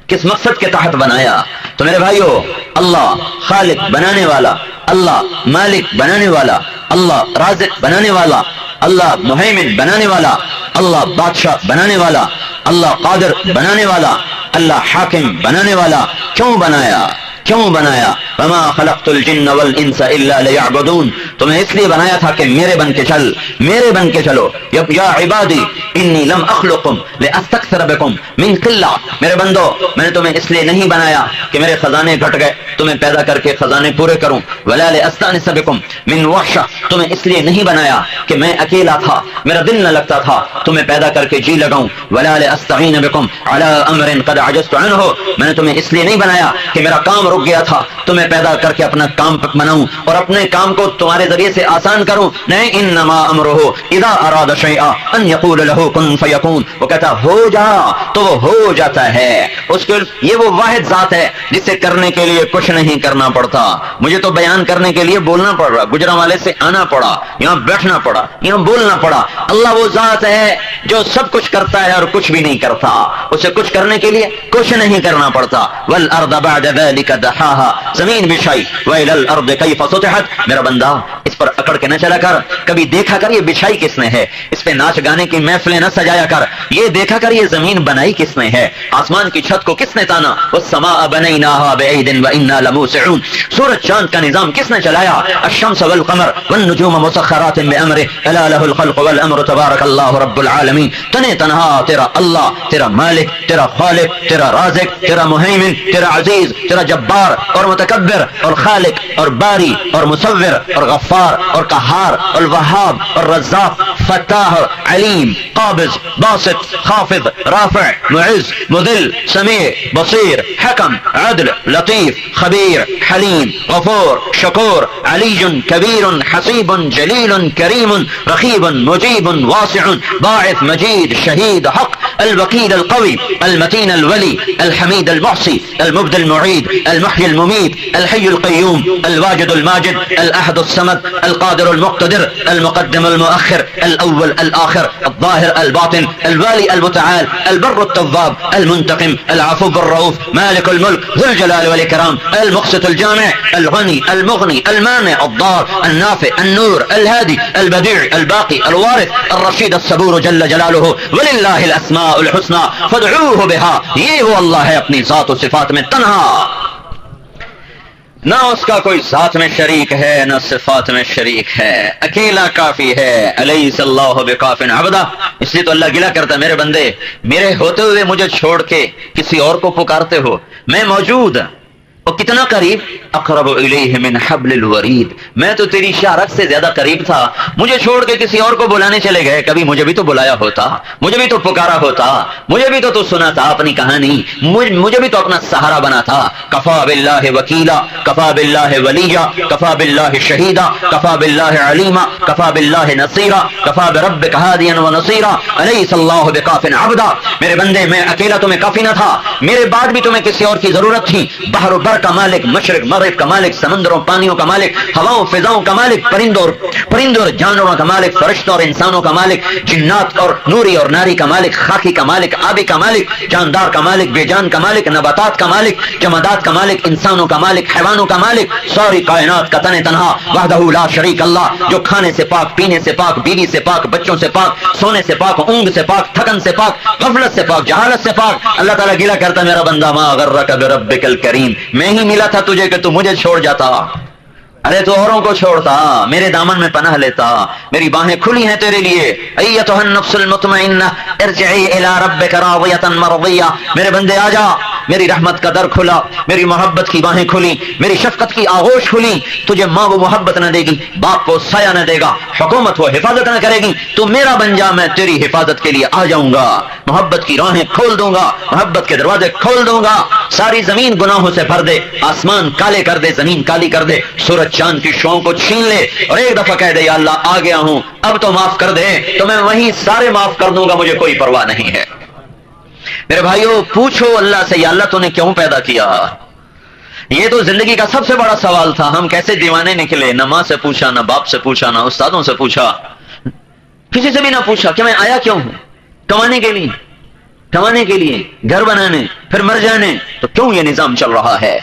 کس مقصد کے تحت بنایا؟ تو میرے بھائیو، اللہ خالق بنانے والا، اللہ مالک بنانے والا، اللہ رازق بنانے والا، اللہ مہیمن بنانے والا، اللہ بادشاہ بنانے والا، اللہ قادر بنانے والا، اللہ حاکم بنانے والا کیوں بنایا؟ کیوں بنایا؟ وما خلقت الجن والانس الا ليعبدون، تمہیں اس لیے بنایا تھا کہ میرے بن کے چل، میرے بن کے چلو۔ یا عبادی انی لم اخلقکم لاستکثر بکم من قلہ، میرے بندو میں نے تمہیں اس لیے نہیں بنایا کہ میرے خزانے گھٹ گئے تمہیں پیدا کر کے خزانے پورے کروں، ولا لاستانس بکم من وحشہ، تمہیں اس لیے نہیں بنایا کہ میں اکیلا تھا، میرا دل نہ لگتا تھا تمہیں پیدا کر کے جی لگاؤں، ولا لاستعین بکم علی امر قد عجزت عنہ، میں نے تمہیں اس لیے نہیں بنایا کہ میرا کام رک گیا تھا تمہیں پیدا کر کے اپنا کام بناؤں اور اپنے کام کو تمہارے ذریعے سے آسان کروں۔ نہیں، انما امرہ اذا اراد شیئا ان یقول له کن فیکون، وہ کہتا ہو جا تو وہ ہو جاتا ہے۔ اس کے یہ وہ واحد ذات ہے جسے کرنے کے لیے کچھ نہیں کرنا پڑتا۔ مجھے تو بیان کرنے کے لیے بولنا پڑ رہا، گجرانوالے سے آنا پڑا، یہاں بیٹھنا پڑا، یہاں بولنا پڑا۔ اللہ وہ ذات ہے جو سب کچھ کرتا ہے اور کچھ بھی نہیں کرتا، اسے کچھ کرنے کے لیے کچھ نہیں کرنا پڑتا۔ والارض بعد ذلك دحاها، زمین بچھائی، وإلى الارض كيف سطحت، میرا بندہ اس پر اکڑ کے نہ چلا کر، کبھی دیکھا کر یہ بچھائی کس نے ہے، اس پہ ناچ گانے کی محفلیں نہ سجایا کر، یہ دیکھا کر یہ زمین بنائی کس نے ہے، آسمان کی چھت کو کس نے تانا، والسماء بنيناها بعيد وإنا لموسعون، سورج چاند کا نظام کس نے چلایا، الشمس والقمر والنجوم مسخرات بأمره ألا له الخلق والأمر تبارك الله رب العالمین، تنے تنہا تیرا اللہ، تیرا مالک، تیرا خالق، تیرا رازق، تیرا مہیمن، تیرا عزیز، تیرا جبار اور متکبر اور خالق اور باری اور مصور اور غفار اور قہار اور وہاب اور رزاق، فتاح، علیم، قابض، باسط، خافض، رافع، معز، مذل، سمیع، بصیر، حکم، عدل، لطیف، خبیر، حلیم، غفور، شکور، علی کبیر، حسیب، جلیل، کریم، رقیب، مجیب، واسع، باعث، مجید، شہید، حق، الوکیل، القوی، المتین، الولی، الحمید، المحصی، المبدل، المعید، المحيي المميت، الحي القيوم، الواجد الماجد، الأحد الصمد، القادر المقتدر، المقدم المؤخر، الأول الآخر، الظاهر الباطن، الوالي المتعال، البر التواب، المنتقم، العفو الرؤوف، مالك الملك، ذو الجلال والإكرام، المقسط الجامع، الغني المغني، المانع الضار، النافع، النور، الهادي، البديع، الباقي، الوارث، الرشيد الصبور جل جلاله، ولله الأسماء الحسنى فادعوه بها، یہ وہ اللہ ہے اپنی ذات و صفات میں تنہا، نہ اس کا کوئی ذات میں شریک ہے نہ صفات میں شریک ہے، اکیلا کافی ہے۔ الیس اللہ بکاف عبدہ اس لیے تو اللہ گلا کرتا ہے میرے بندے میرے ہوتے ہوئے مجھے چھوڑ کے کسی اور کو پکارتے ہو، میں موجود اور کتنا قریب، اقرب الیہ من حبل الورید، میں تو تیری شارک سے زیادہ قریب تھا، مجھے چھوڑ کے کسی اور کو بلانے چلے گئے، کبھی مجھے بھی تو بلایا ہوتا، مجھے بھی تو پکارا ہوتا، مجھے بھی تو سنا تھا اپنی کہانی، مجھے بھی تو اپنا سہارا بنا تھا۔ کفا باللہ وکیلا، کفا باللہ ولیا، کفا باللہ شہیدا، کفا باللہ علیما، کفا باللہ نصیرا، کفا بربک ہادیا ونصیرا، الیس اللہ بکاف عبدا۔ میرے بندے میں اکیلا تمہیں کافی نہ تھا، میرے بعد بھی تمہیں کسی اور کی ضرورت تھی۔ بحر و بر کا مالک، مشرق مغرب کا مالک، سمندروں پانیوں کا مالک، ہواؤں فضاؤں کا مالک، پرندوں اور جانوروں کا مالک، فرشتوں اور انسانوں کا مالک، جنات اور نوری اور ناری کا مالک، خاکی کا مالک، آبی کا مالک، جاندار کا مالک، بے جان کا مالک، نباتات کا مالک، جمادات کا مالک، انسانوں کا مالک، حیوانوں کا مالک، ساری کائنات کا تن تنہا، وحدہ لا شریک اللہ، جو کھانے سے پاک، پینے سے پاک، بیوی سے پاک، بچوں سے پاک، سونے سے پاک، اونگ سے پاک، تھکن سے پاک، غفلت سے پاک، جہالت سے پاک۔ اللہ تعالیٰ گلا کرتا میرا بندہ ما غرک بربک الکریم، میں ہی ملا تھا تجھے کہ تو مجھے چھوڑ جاتا، ارے تو اوروں کو چھوڑتا، میرے دامن میں پناہ لیتا، میری باہیں کھلی ہیں تیرے لیے۔ ایتھا النفس المطمئنہ ارجعی الی ربک راضیۃ مرضیہ، میرے بندے آ جا، میری رحمت کا در کھلا، میری محبت کی باہیں کھلی، میری شفقت کی آغوش کھلی۔ تجھے ماں وہ محبت نہ دے گی، باپ کو سایہ نہ دے گا، حکومت وہ حفاظت نہ کرے گی، تو میرا بن جا، میں تیری حفاظت کے لیے آ جاؤں گا، محبت کی راہیں کھول دوں گا، محبت کے دروازے کھول دوں گا، ساری زمین گناہوں سے بھر دے، آسمان کالے کر دے، زمین کالی کر دے، سورج چاند کی شعاؤں کو چھین لے، اور ایک دفعہ کہہ دے یا اللہ آ گیا ہوں، اب تو معاف کر دے، تو میں وہیں سارے معاف کر دوں گا، مجھے کوئی پرواہ نہیں ہے۔ میرے بھائیو پوچھو اللہ سے، یا اللہ تو نے کیوں پیدا کیا؟ یہ تو زندگی کا سب سے بڑا سوال تھا، ہم کیسے دیوانے نکلے، نہ ماں سے پوچھا، نہ باپ سے پوچھا، نہ استادوں سے پوچھا، کسی سے بھی نہ پوچھا کہ میں آیا کیوں ہوں، کمانے کے لیے، کمانے کے لیے، گھر بنانے، پھر مر جانے، تو کیوں یہ نظام چل رہا ہے؟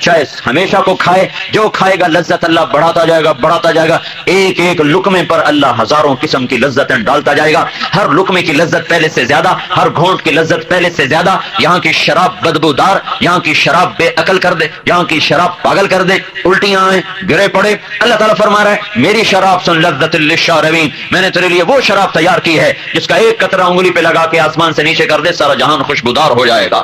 چاہے ہمیشہ کو کھائے، جو کھائے گا لذت اللہ بڑھاتا جائے گا، بڑھاتا جائے گا، ایک ایک لقمے پر اللہ ہزاروں قسم کی لذتیں ڈالتا جائے گا، ہر لقمے کی لذت پہلے سے زیادہ، ہر گھونٹ کی لذت پہلے سے زیادہ۔ یہاں کی شراب بدبودار، یہاں کی شراب بے عقل کر دے، یہاں کی شراب پاگل کر دے، الٹیاں آئیں، گرے پڑے۔ اللہ تعالیٰ فرما رہا ہے میری شراب سن لذت للشاربین، میں نے تیرے لیے وہ شراب تیار کی ہے جس کا ایک قطرہ انگلی پہ لگا کے آسمان سے نیچے کر دے، سارا جہان خوشبودار ہو جائے گا،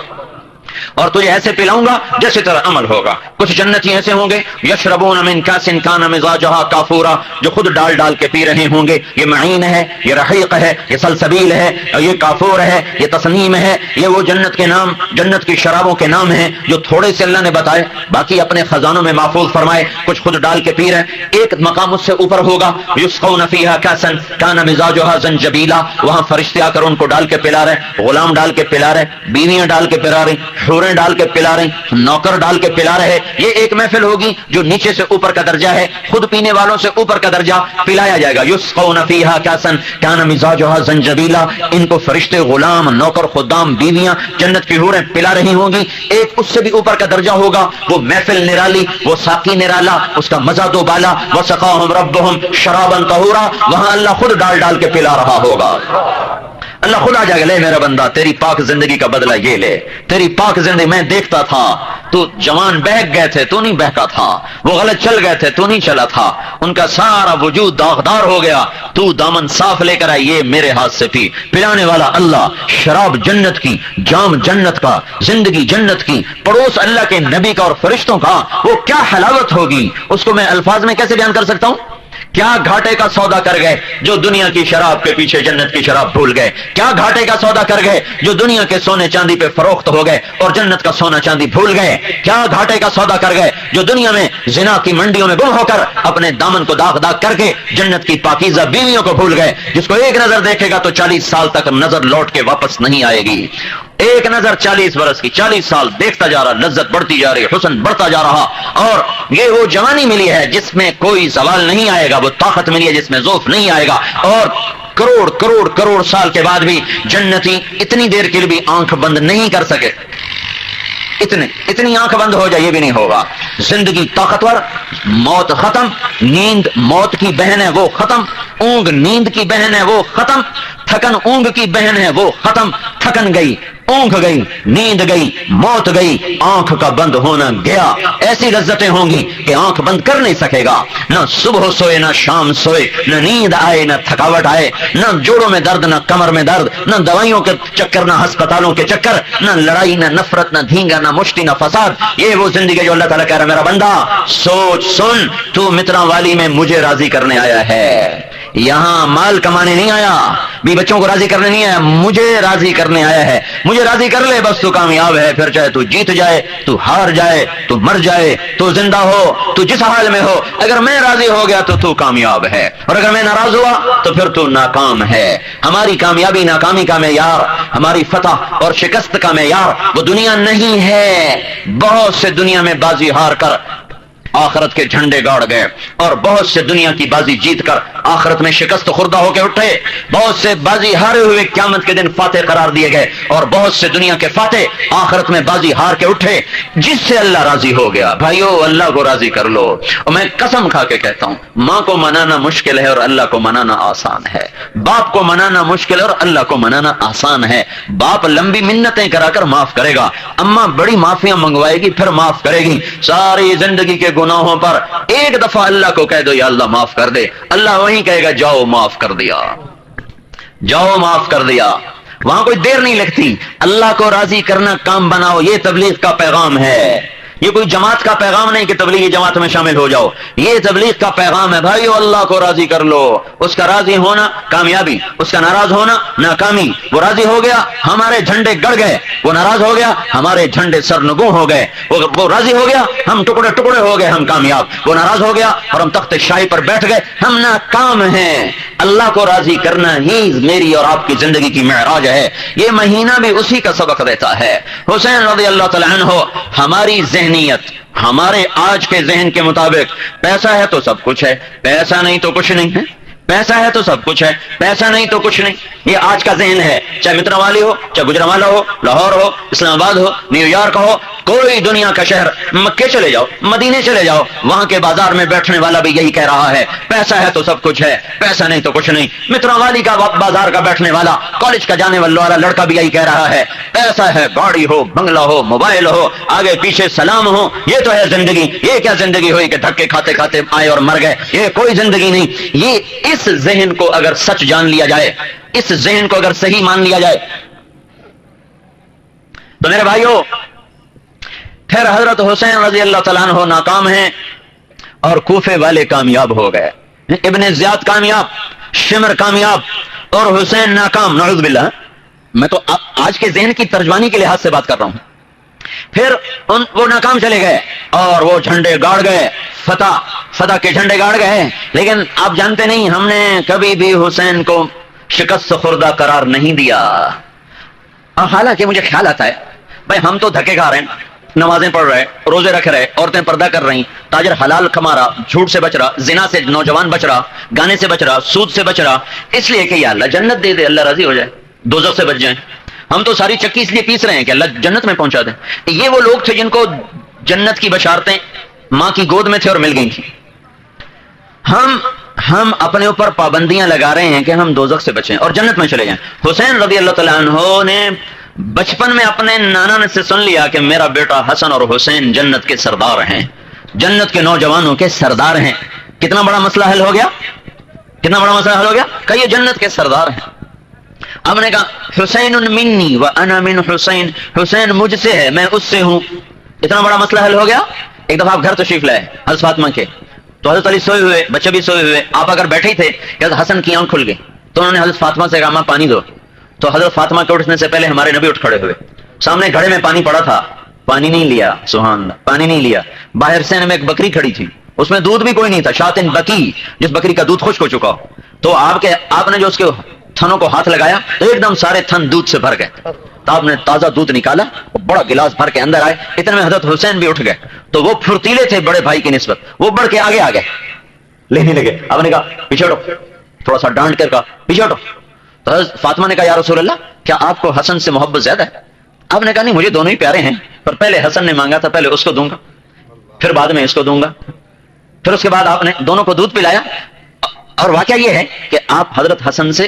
اور تجھے ایسے پلاؤں گا جیسے تیرا عمل ہوگا۔ کچھ جنتی ایسے ہوں گے یشربون من کاس کان مزاجہا کافورا، جو خود ڈال ڈال کے پی رہے ہوں گے، یہ معین ہے، یہ رحیق ہے، یہ سلسبیل ہے، یہ کافور ہے، یہ تسنیم ہے، یہ وہ جنت کے نام، جنت کی شرابوں کے نام ہیں جو تھوڑے سے اللہ نے بتائے، باقی اپنے خزانوں میں محفوظ فرمائے۔ کچھ خود ڈال کے پی رہے ہیں، ایک مقام اس سے اوپر ہوگا، یسقون فیہا کاسا کان مزاجہا زنجبیلا، وہاں فرشتے آ کر ان کو ڈال کے پلا رہے، غلام ڈال کے پلا رہے، بیویاں ڈال کے پلا رہی، حوریں ڈال کے پلا رہی، نوکر ڈال کے پلا رہے۔ یہ ایک محفل ہوگی جو نیچے سے اوپر کا درجہ ہے، خود پینے والوں سے اوپر کا درجہ پلایا جائے گا۔ یسقون فیہا کاسا کان مزاجہا زنجبیلا، ان کو فرشتے، غلام، نوکر، خدام، بیویاں، جنت کی حوریں پلا رہی ہوں گی۔ ایک اس سے بھی اوپر کا درجہ ہوگا، وہ محفل نرالی، وہ ساقی نرالا، اس کا مزہ دو بالا۔ وسقاہم ربہم شرابا طہورا، وہاں اللہ خود ڈال ڈال کے پلا رہا ہوگا۔ اللہ خدا جا کے لے میرا بندہ، تیری پاک زندگی کا بدلہ یہ لے، تیری پاک زندگی۔ میں دیکھتا تھا تو جوان بہک گئے تھے، تو نہیں بہکا تھا، وہ غلط چل گئے تھے، تو نہیں چلا تھا، ان کا سارا وجود داغدار ہو گیا، تو دامن صاف لے کر آئی، یہ میرے ہاتھ سے پی۔ پلانے والا اللہ، شراب جنت کی، جام جنت کا، زندگی جنت کی، پڑوس اللہ کے نبی کا اور فرشتوں کا، وہ کیا حلاوت ہوگی، اس کو میں الفاظ میں کیسے بیان کر سکتا ہوں؟ کیا گھاٹے کا سودا کر گئے جو دنیا کی شراب کے پیچھے جنت کی شراب بھول گئے، کیا گھاٹے کا سودا کر گئے جو دنیا کے سونے چاندی پہ فروخت ہو گئے اور جنت کا سونا چاندی بھول گئے، کیا گھاٹے کا سودا کر گئے جو دنیا میں زنا کی منڈیوں میں گم ہو کر اپنے دامن کو داغ داغ کر کے جنت کی پاکیزہ بیویوں کو بھول گئے، جس کو ایک نظر دیکھے گا تو 40 سال تک نظر لوٹ کے واپس نہیں آئے گی، ایک نظر 40 برس کی، 40 سال دیکھتا جا رہا، لذت بڑھتی جا رہی، حسن بڑھتا جا رہا، اور یہ وہ جوانی ملی ہے جس میں کوئی زوال نہیں آئے گا، وہ طاقت ملی ہے جس میں ضعف نہیں آئے گا، اور کروڑ کروڑ کروڑ سال کے بعد بھی جنتی اتنی دیر کے لیے بھی آنکھ بند نہیں کر سکے، اتنی آنکھ بند ہو جائے یہ بھی نہیں ہوگا۔ زندگی طاقتور، موت ختم، نیند موت کی بہن ہے وہ ختم، اونگ نیند کی بہن ہے وہ ختم، تھکن اونگ کی بہن ہے وہ ختم، تھکن گئی، اونگ گئی, نیند گئی, موت گئی, آنکھ کا بند ہونا گیا. ایسی لذتیں ہوں گی کہ آنکھ بند کر نہیں سکے گا. نہ صبح سوئے, نہ شام سوئے, نہ نیند آئے, نہ تھکاوٹ آئے, نہ جوڑوں میں درد, نہ کمر میں درد, نہ دوائیوں کے چکر, نہ ہسپتالوں کے چکر, نہ لڑائی, نہ نفرت, نہ دھینگا, نہ مشتی, نہ فساد. یہ وہ زندگی جو اللہ تعالیٰ کہہ رہا ہے میرا بندہ سوچ سن, تو متراں والی میں مجھے راضی کرنے آیا ہے. یہاں مال کمانے نہیں آیا, بھی بچوں کو راضی کرنے نہیں آیا, مجھے راضی کرنے آیا ہے. مجھے راضی کر لے بس تو کامیاب ہے. پھر چاہے تو جیت جائے, تو ہار جائے, تو مر جائے, تو زندہ ہو, تو جس حال میں ہو, اگر میں راضی ہو گیا تو کامیاب ہے, اور اگر میں ناراض ہوا تو پھر تو ناکام ہے. ہماری کامیابی ناکامی کا معیار, ہماری فتح اور شکست کا معیار وہ دنیا نہیں ہے. بہت سے دنیا میں بازی ہار کر آخرت کے جھنڈے گاڑ گئے, اور بہت سے دنیا کی بازی جیت کر آخرت میں شکست خوردہ ہو کے اٹھے. بہت سے بازی ہارے ہوئے قیامت کے دن فاتح قرار دیے گئے, اور بہت سے دنیا کے فاتح آخرت میں بازی ہار کے اٹھے. جس سے اللہ راضی ہو گیا, بھائیو اللہ کو راضی کر لو. اور میں قسم کھا کے کہتا ہوں, ماں کو منانا مشکل ہے اور اللہ کو منانا آسان ہے. باپ کو منانا مشکل ہے اور اللہ کو منانا آسان ہے. باپ لمبی منتیں کرا کر معاف کرے گا, اماں بڑی معافیاں منگوائے گی پھر معاف کرے گی. ساری زندگی کے گناہوں پر ایک دفعہ اللہ کو کہہ دو یا اللہ معاف کر دے, اللہ وہیں کہے گا جاؤ معاف کر دیا, جاؤ معاف کر دیا. وہاں کوئی دیر نہیں لگتی. اللہ کو راضی کرنا کام بناؤ, یہ تبلیغ کا پیغام ہے. یہ کوئی جماعت کا پیغام نہیں کہ تبلیغی جماعت میں شامل ہو جاؤ. یہ تبلیغ کا پیغام ہے بھائیو, اللہ کو راضی کر لو. اس کا راضی ہونا کامیابی, اس کا ناراض ہونا ناکامی. وہ راضی ہو گیا ہمارے جھنڈے گڑ گئے, وہ ناراض ہو گیا ہمارے جھنڈے سرنگوں ہو گئے. وہ راضی ہو گیا ہم ٹکڑے ٹکڑے ہو گئے, ہم کامیاب. وہ ناراض ہو گیا اور ہم تخت شاہی پر بیٹھ گئے, ہم ناکام ہیں. اللہ کو راضی کرنا ہی میری اور آپ کی زندگی کی معراج ہے. یہ مہینہ بھی اسی کا سبق دیتا ہے. حسین رضی اللہ تعالیٰ عنہ, ہماری ذہنیت, ہمارے آج کے ذہن کے مطابق پیسہ ہے تو سب کچھ ہے, پیسہ نہیں تو کچھ نہیں ہے, پیسہ ہے تو سب کچھ ہے, پیسہ نہیں تو کچھ نہیں. یہ آج کا ذہن ہے. چاہے متراوالی ہو, چاہے گجرانوالہ ہو, لاہور ہو, اسلام آباد ہو, نیو یارک ہو, کوئی دنیا کا شہر, مکے چلے جاؤ, مدینے چلے جاؤ, وہاں کے بازار میں بیٹھنے والا بھی یہی کہہ رہا ہے پیسہ ہے تو سب کچھ ہے, پیسہ نہیں تو کچھ نہیں. متراوالی کا بازار کا بیٹھنے والا, کالج کا جانے والا لڑکا بھی یہی کہہ رہا ہے پیسہ ہے, گاڑی ہو, بنگلہ ہو, موبائل ہو, آگے پیچھے سلام ہو, یہ تو ہے زندگی. یہ کیا زندگی ہوئی کہ دھکے کھاتے کھاتے آئے اور مر گئے, یہ کوئی زندگی نہیں. یہ اس ذہن کو اگر سچ جان لیا جائے, اس ذہن کو اگر صحیح مان لیا جائے تو میرے بھائیوں پھر حضرت حسین رضی اللہ تعالیٰ عنہ ناکام ہیں اور کوفے والے کامیاب ہو گئے. ابن زیاد کامیاب, شمر کامیاب, اور حسین ناکام. نعوذ باللہ. میں تو آج کے ذہن کی ترجمانی کے لحاظ سے بات کر رہا ہوں. پھر وہ ناکام چلے گئے اور وہ جھنڈے گاڑ گئے, فتح کے جھنڈے گاڑ گئے. لیکن آپ جانتے نہیں, ہم نے کبھی بھی حسین کو شکست خوردہ قرار نہیں دیا. حالانکہ مجھے خیال آتا ہے بھائی ہم تو دھکے کھا رہے ہیں, نمازیں پڑھ رہے, روزے رکھ رہے, عورتیں پردہ کر رہی, تاجر حلال کما رہا, جھوٹ سے بچ رہا, زنا سے نوجوان بچ رہا, گانے سے بچ رہا, سود سے بچ رہا, اس لیے کہ یا اللہ جنت دے دے, اللہ راضی ہو جائے, دوزخ سے بچ جائیں. ہم تو ساری چکی اس لیے پیس رہے ہیں کہ اللہ جنت میں پہنچا دیں. یہ وہ لوگ تھے جن کو جنت کی بشارتیں ماں کی گود میں تھے اور مل گئی تھیں. ہم اپنے اوپر پابندیاں لگا رہے ہیں کہ ہم دوزخ سے بچیں اور جنت میں چلے جائیں. حسین رضی اللہ تعالیٰ عنہ نے بچپن میں اپنے نانا نے سے سن لیا کہ میرا بیٹا حسن اور حسین جنت کے سردار ہیں, جنت کے نوجوانوں کے سردار ہیں. کتنا بڑا مسئلہ حل ہو گیا, کتنا بڑا مسئلہ حل ہو گیا کہ یہ جنت کے سردار ہیں. ہم نے کہا حسین منی وانا من حسین, حسین مجھ سے ہے میں اس سے ہوں. اتنا بڑا مسئلہ حل ہو گیا. ایک دفعہ آپ گھر تشریف لائے حضرت فاطمہ کے, تو حضرت علی سوئے ہوئے, بچے بھی سوئے ہوئے, آپ اگر بیٹھے تھے کہ حضرت حسن کی آنکھ کھل گئی, تو انہوں نے حضرت فاطمہ سے کہا ماں پانی دو. تو حضرت فاطمہ کے اٹھنے سے پہلے ہمارے نبی اٹھ کھڑے ہوئے, سامنے گھڑے میں پانی پڑا تھا, پانی نہیں لیا. سبحان اللہ, پانی نہیں لیا. باہر سے میں ایک بکری کھڑی تھی, اس میں دودھ بھی کوئی نہیں تھا, شاتن بکی, جس بکری کا دودھ خشک ہو چکا ہو. تو آپ نے جو اس کے تھنوں کو ہاتھ لگایا تو ایک دم سارے تھن دودھ سے بھر گئے. تو آپ نے تازہ دودھ نکالا, بڑا گلاس بھر کے اندر آئے. اتنے میں حضرت حسین بھی اٹھ گئے, تو وہ پھرتیلے تھے بڑے بھائی کی نسبت, وہ بڑھ کے آگے آ گئے, لینے لگے. آپ نے کہا پیچھے ہٹو, تھوڑا سا ڈانٹ کر کہا پیچھے ہٹو. تو حضرت فاطمہ نے کہا یا رسول اللہ کیا آپ کو حسن سے محبت زیادہ ہے؟ آپ نے کہا نہیں, مجھے دونوں ہی پیارے ہیں, پر پہلے حسن نے مانگا تھا, پہلے اس کو دوں گا, پھر بعد میں اس کو دوں گا. پھر اس کے بعد آپ نے دونوں کو دودھ پلایا. اور واقعہ یہ ہے کہ آپ حضرت حسن سے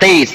23